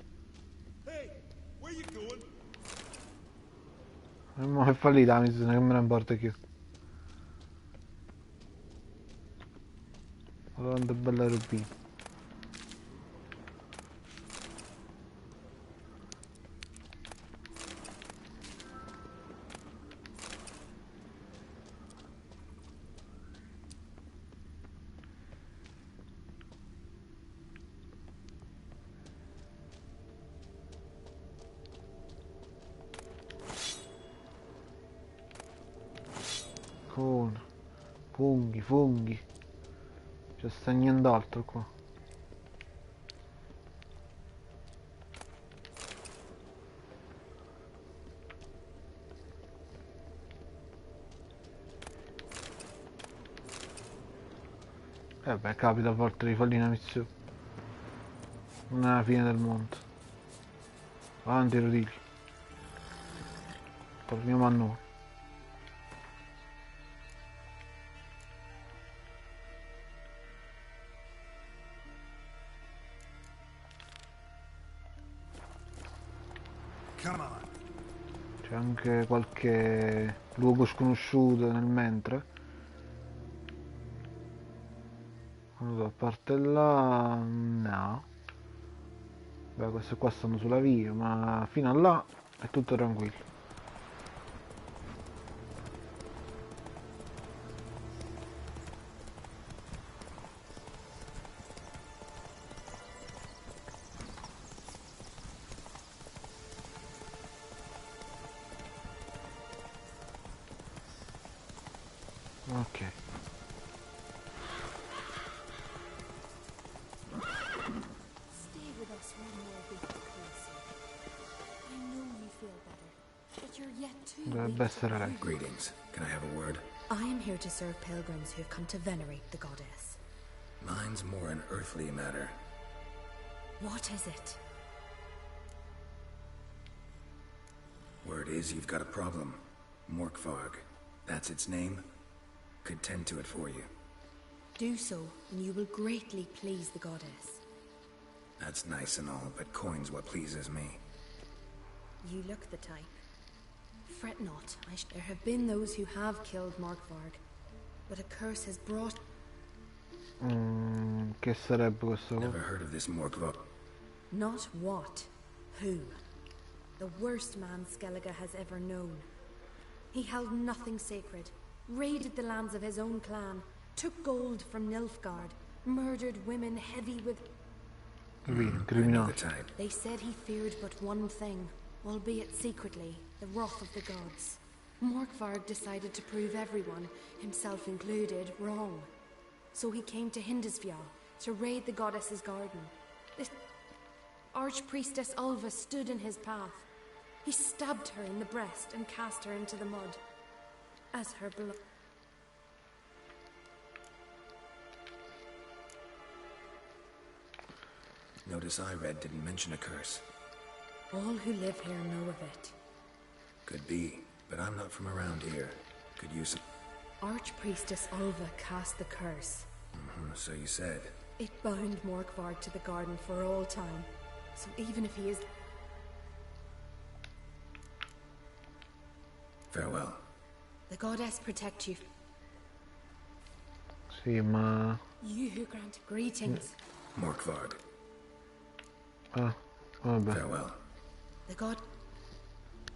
Ma è fallita la missione, che me ne importa che io. Quanta bella robina. Con funghi. C'è sta nient'altro qua. Beh, capita a volte di fallire una missione. Non è la fine del mondo. Avanti, Rodilli. Torniamo a noi. C'è anche qualche luogo sconosciuto nel mentre. Allora, a parte là, no. Beh, queste qua stanno sulla via, ma fino a là è tutto tranquillo. Ok. Stay with us one more week, Crazy. I know you feel better, but you're yet too Dovrebbe weak essere to lei. move. Greetings. Can I have a word? I am here to serve pilgrims who have come to venerate the goddess. Mine's more an earthly matter. What is it? Word is you've got a problem. Morkvarg. That's its name? Could tend to it for you. Do so, and you will greatly please the goddess. That's nice and all, but coin's what pleases me. You look the type. Fret not. There have been those who have killed Morkvarg, but a curse has brought... Che sarebbe questo? Never heard of this Morkvarg. Not what, who. The worst man Skellige has ever known. He held nothing sacred, raided the lands of his own clan, took gold from Nilfgaard, murdered women heavy with... Criminale. They said he feared but one thing, albeit secretly, the wrath of the gods. Morkvarg decided to prove everyone, himself included, wrong. So he came to Hindisfjall to raid the goddess's garden. This Archpriestess Ulva stood in his path. He stabbed her in the breast and cast her into the mud. As her blood... Notice I read didn't mention a curse. All who live here know of it. Could be, but I'm not from around here. Could use some... Archpriestess Ulva cast the curse. So you said. It bound Morkvarg to the garden for all time. So even if he is... Farewell. The goddess protect you. Sì, ma... You who grant greetings. Morkvarg. Ah, vabbè. Farewell. The god...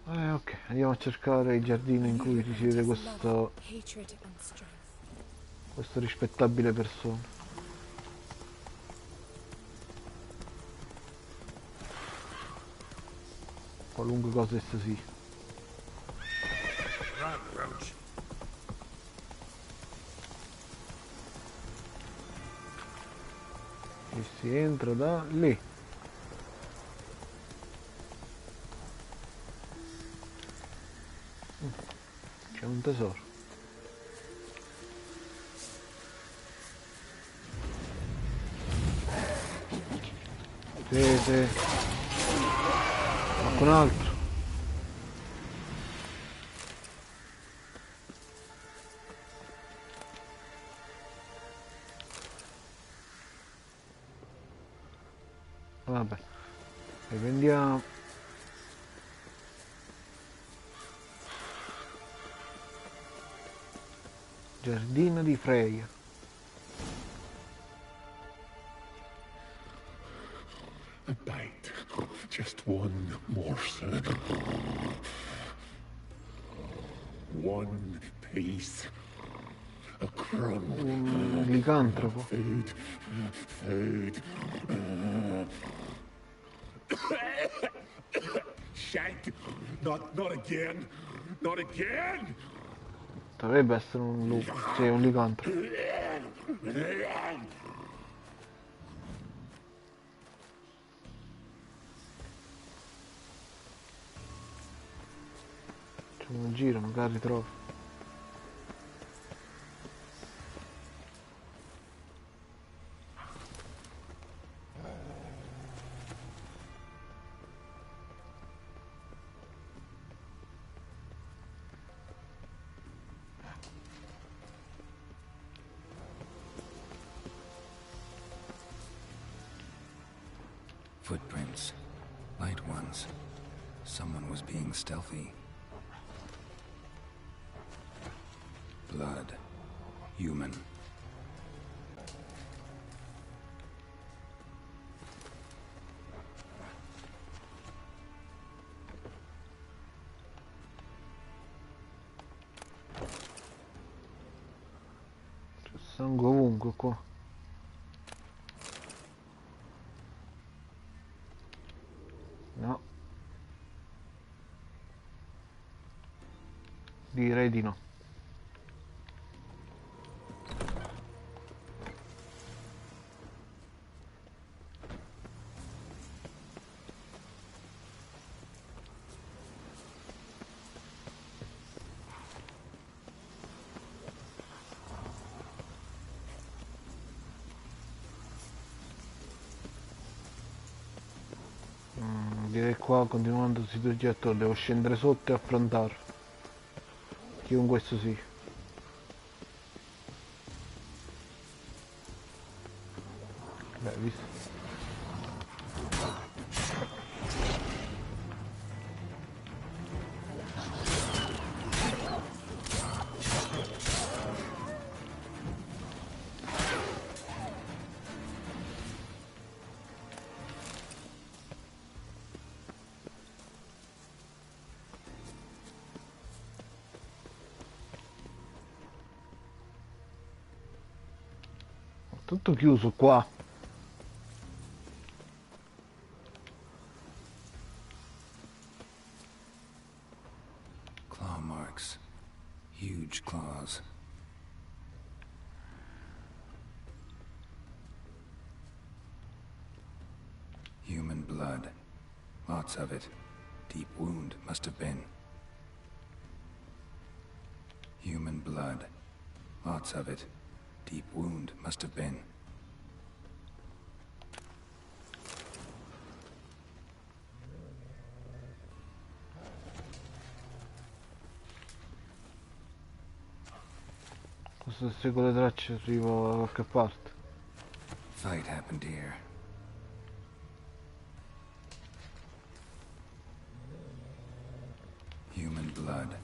Ok, andiamo a cercare il giardino in cui risiede questo rispettabile persona. Qualunque cosa essa sia. E si entra da lì. C'è un tesoro. Sì. Qualcun altro. Vabbè. Riprendiamo. Giardino di Freya. A bite. Just one morsel. One piece. A crumb. Un licantropo. Food. Food. Shank. Not again. Not again. Dovrebbe essere un lupo. Sì, un licantropo. C'è un giro, magari trovo. Footprints. Light ones. Someone was being stealthy. Blood. Human. C'è sangue ovunque qua. No. Direi di no. Direi qua, continuando sui progetto, devo scendere sotto e affrontarlo. Chiunque esso sia. Beh, visto. Tutto chiuso qua. Claw marks. Huge claws. Human blood. Lots of it. Deep wound must have been. Human blood. Lots of it. Deep wound must have been. Se seguo le tracce arrivo da qualche parte. Fight happened here. Human blood.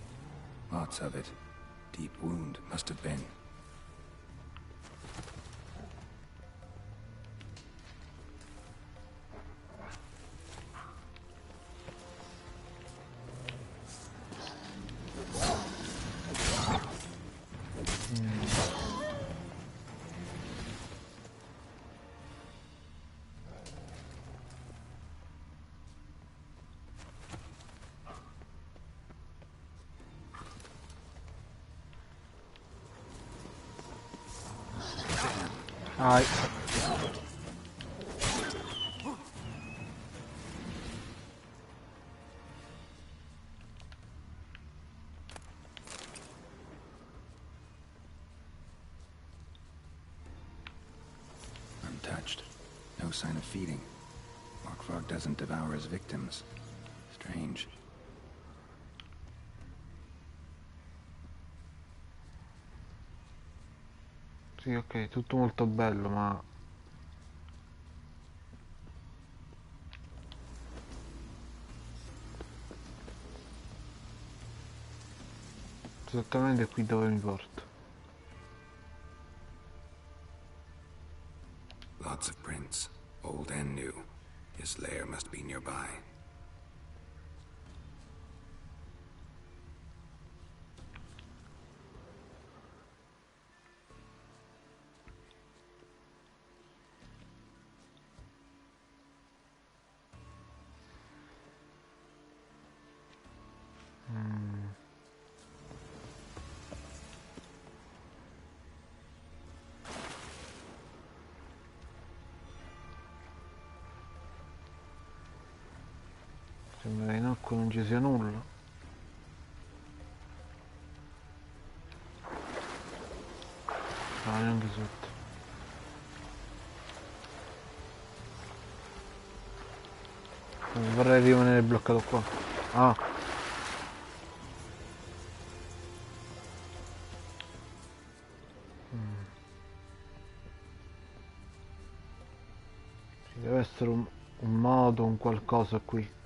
Lots of it. Deep wound must have been. Ai. Untouched. No sign of feeding. Morkvarg doesn't devour his victims. Strange. Sì, ok, tutto molto bello, ma esattamente qui dove mi porta. His lair must be nearby. Sembra che in acqua non ci sia nulla. Ah, neanche sotto. Non vorrei rimanere bloccato qua. Ah. Ci deve essere un modo, un qualcosa qui.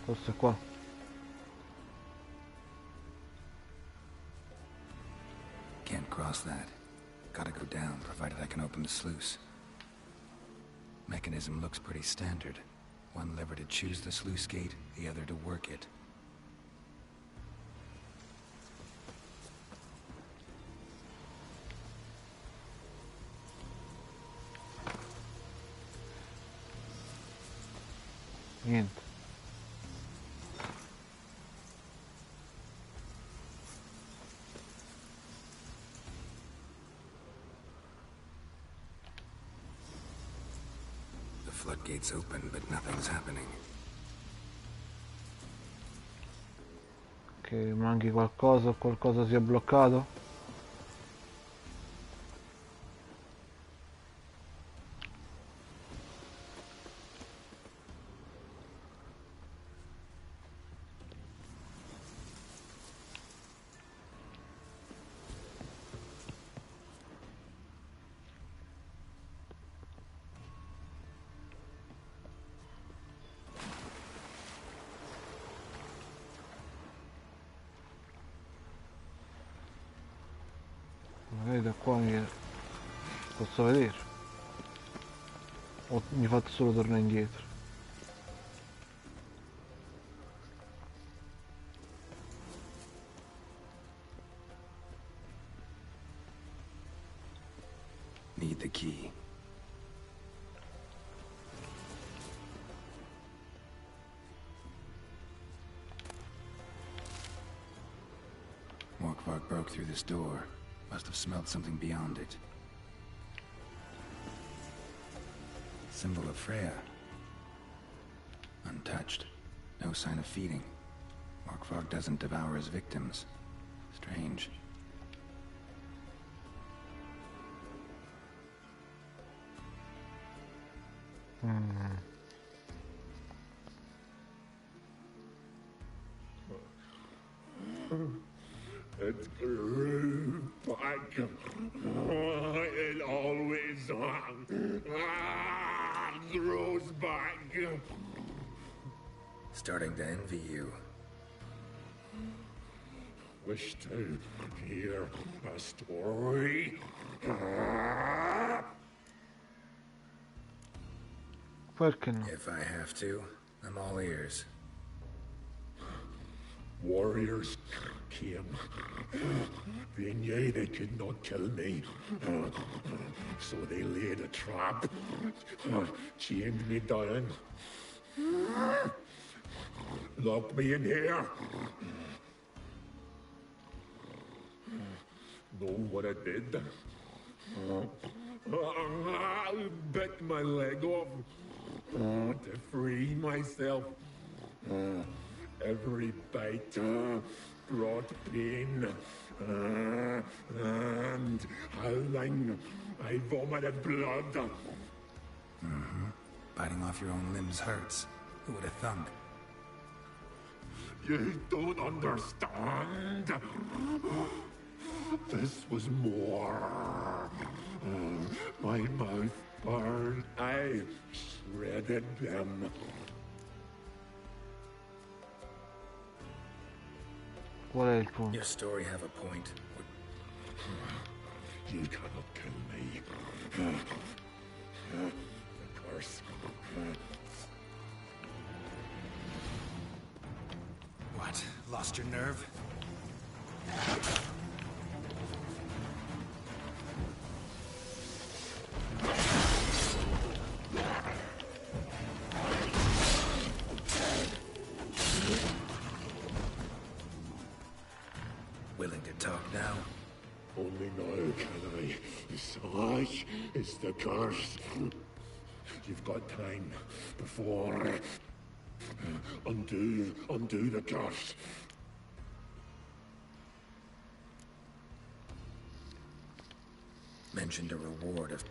Forse qua. Can't cross that. Gotta go down, provided I can open the sluice. Mechanism looks pretty standard. One lever to choose the sluice gate, the other to work it. Niente. The floodgate's open, but nothing's happening. Che manchi qualcosa o qualcosa sia bloccato. Magari da qua posso vedere. O mi fate solo tornare indietro. Need the key. Morkvark broke through this door. Must have smelled something beyond it. Symbol of Freya. Untouched. No sign of feeding. Morkvark doesn't devour his victims. Strange. It grew back. It always grows back. Starting to envy you. Wish to hear a story. Perché no? If I have to, I'm all ears. Warriors came. They knew they could not kill me. So they laid a trap. Chained me down. Locked me in here. Know what I did? I bit my leg off to free myself. Every bite brought pain, and howling, I vomited blood. Biting off your own limbs hurts. Who would have thunk? You don't understand. This was more. My mouth burned. I shredded them. Qual è il punto? Your story have a point. You cannot kill me. The curse. What? Lost your nerve? Willing to talk now? Only now can I. Such is the curse. You've got time before. Undo the curse. Mentioned a reward of...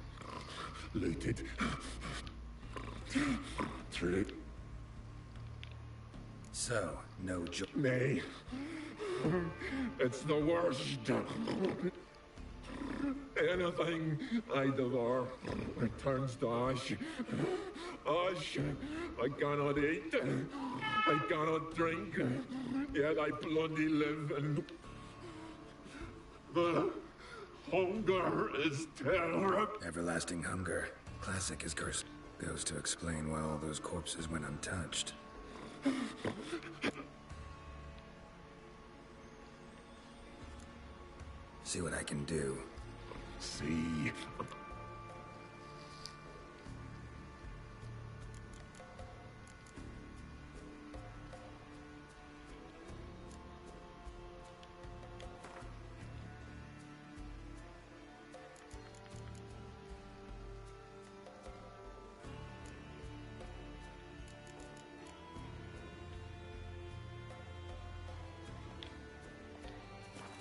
Looted. Through. So, no joy. Nay. It's the worst. Anything I devour turns to ash. Ash. I cannot eat. I cannot drink. Yet I bloody live and... The hunger is terrible. Everlasting hunger. Classic is cursed. Goes to explain why all those corpses went untouched. See what I can do. See.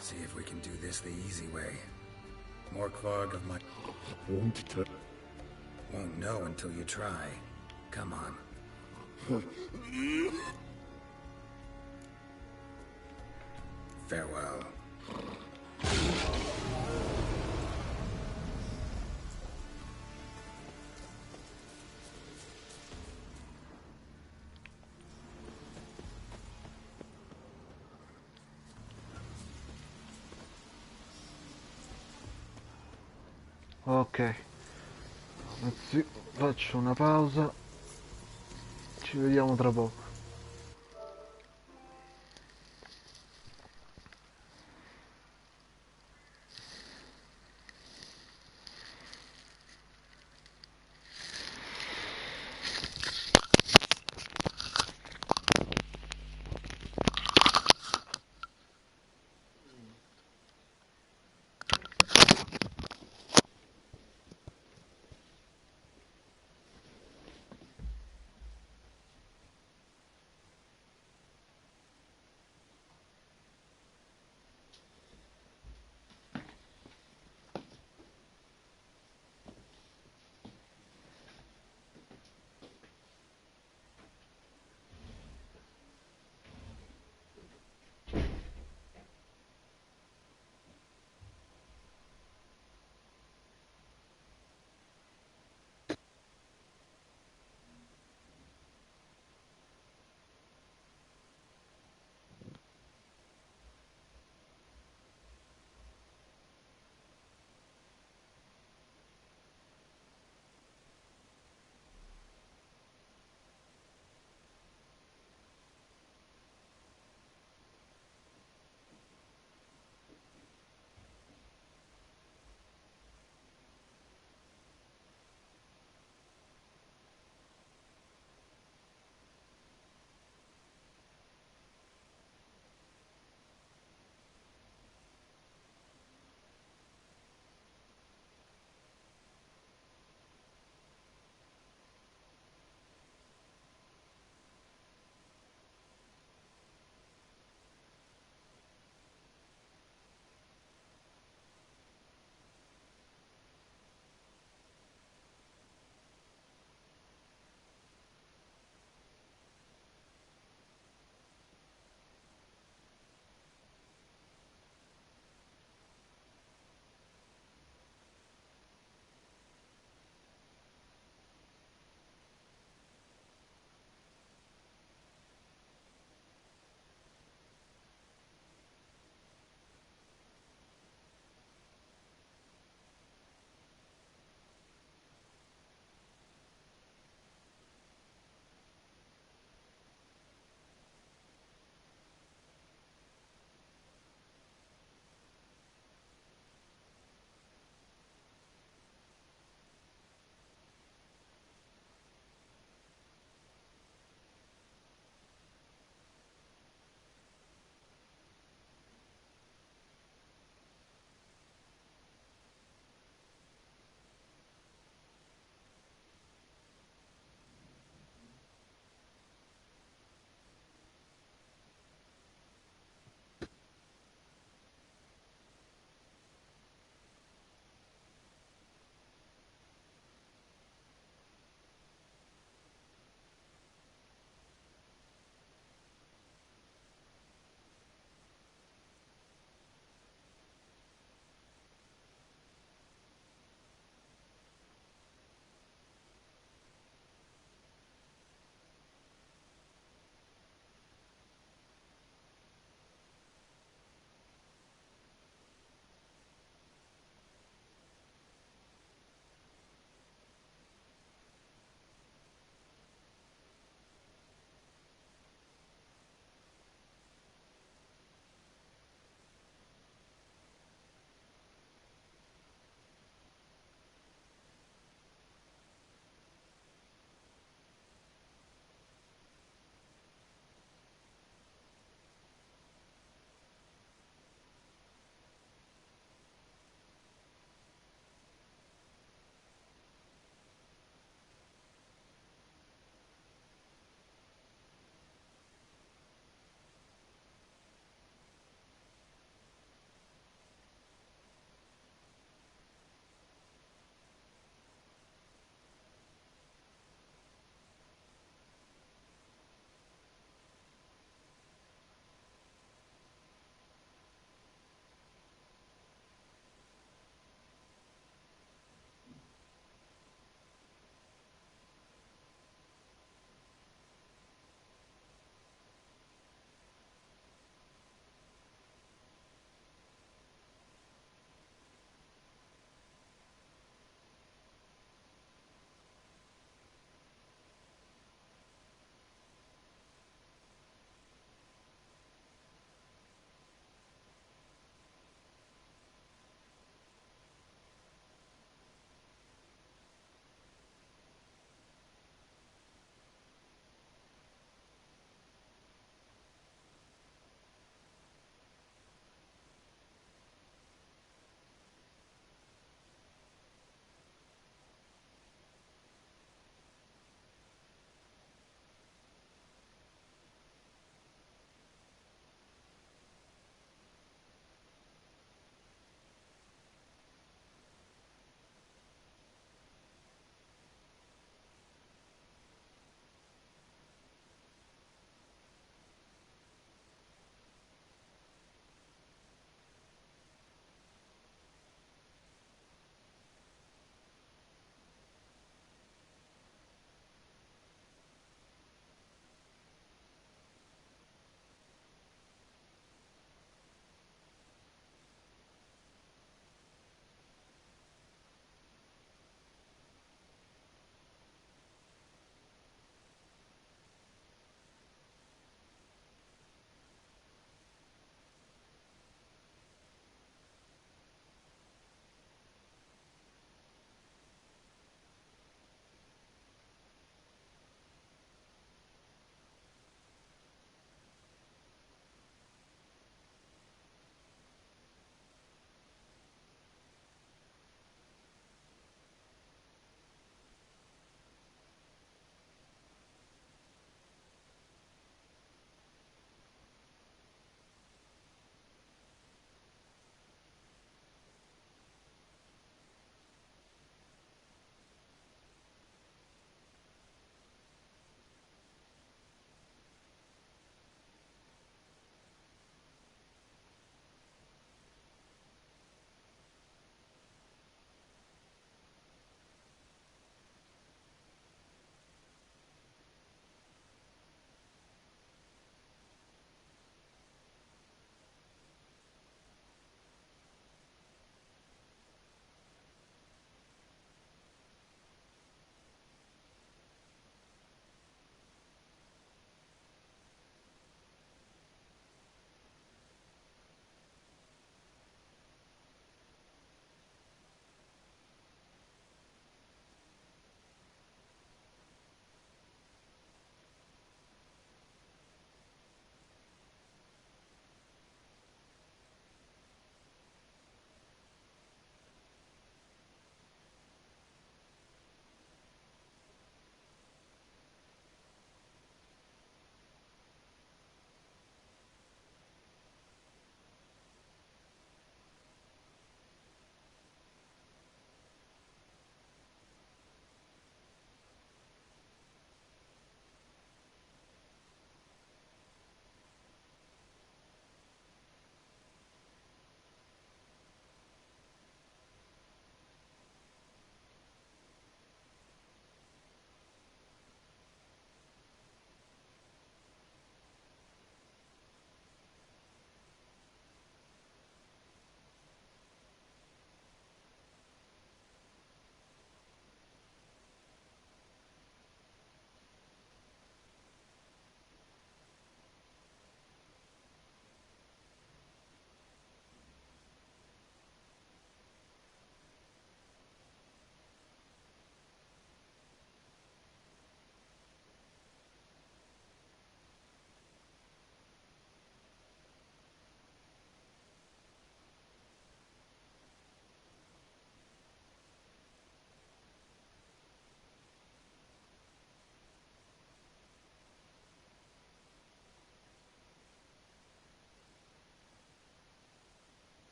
See if we can do this the easy way. Morkvarg of my... Won't know until you try. Come on. Farewell. Ok, faccio una pausa, ci vediamo tra poco.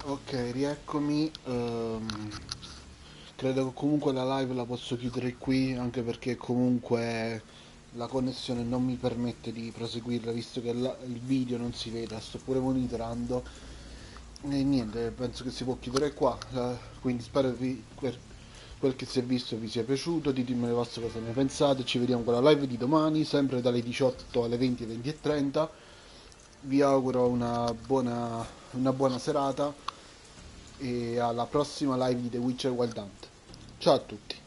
Ok, rieccomi. Credo che comunque la live la posso chiudere qui, anche perché comunque la connessione non mi permette di proseguirla, visto che il video non si vede, sto pure monitorando. E niente, penso che si può chiudere qua. Quindi spero quel che si è visto vi sia piaciuto, ditemi le vostre cosa ne pensate, ci vediamo con la live di domani, sempre dalle 18 alle 20, 20:30. Vi auguro una buona serata e alla prossima live di The Witcher Wild Hunt. Ciao a tutti.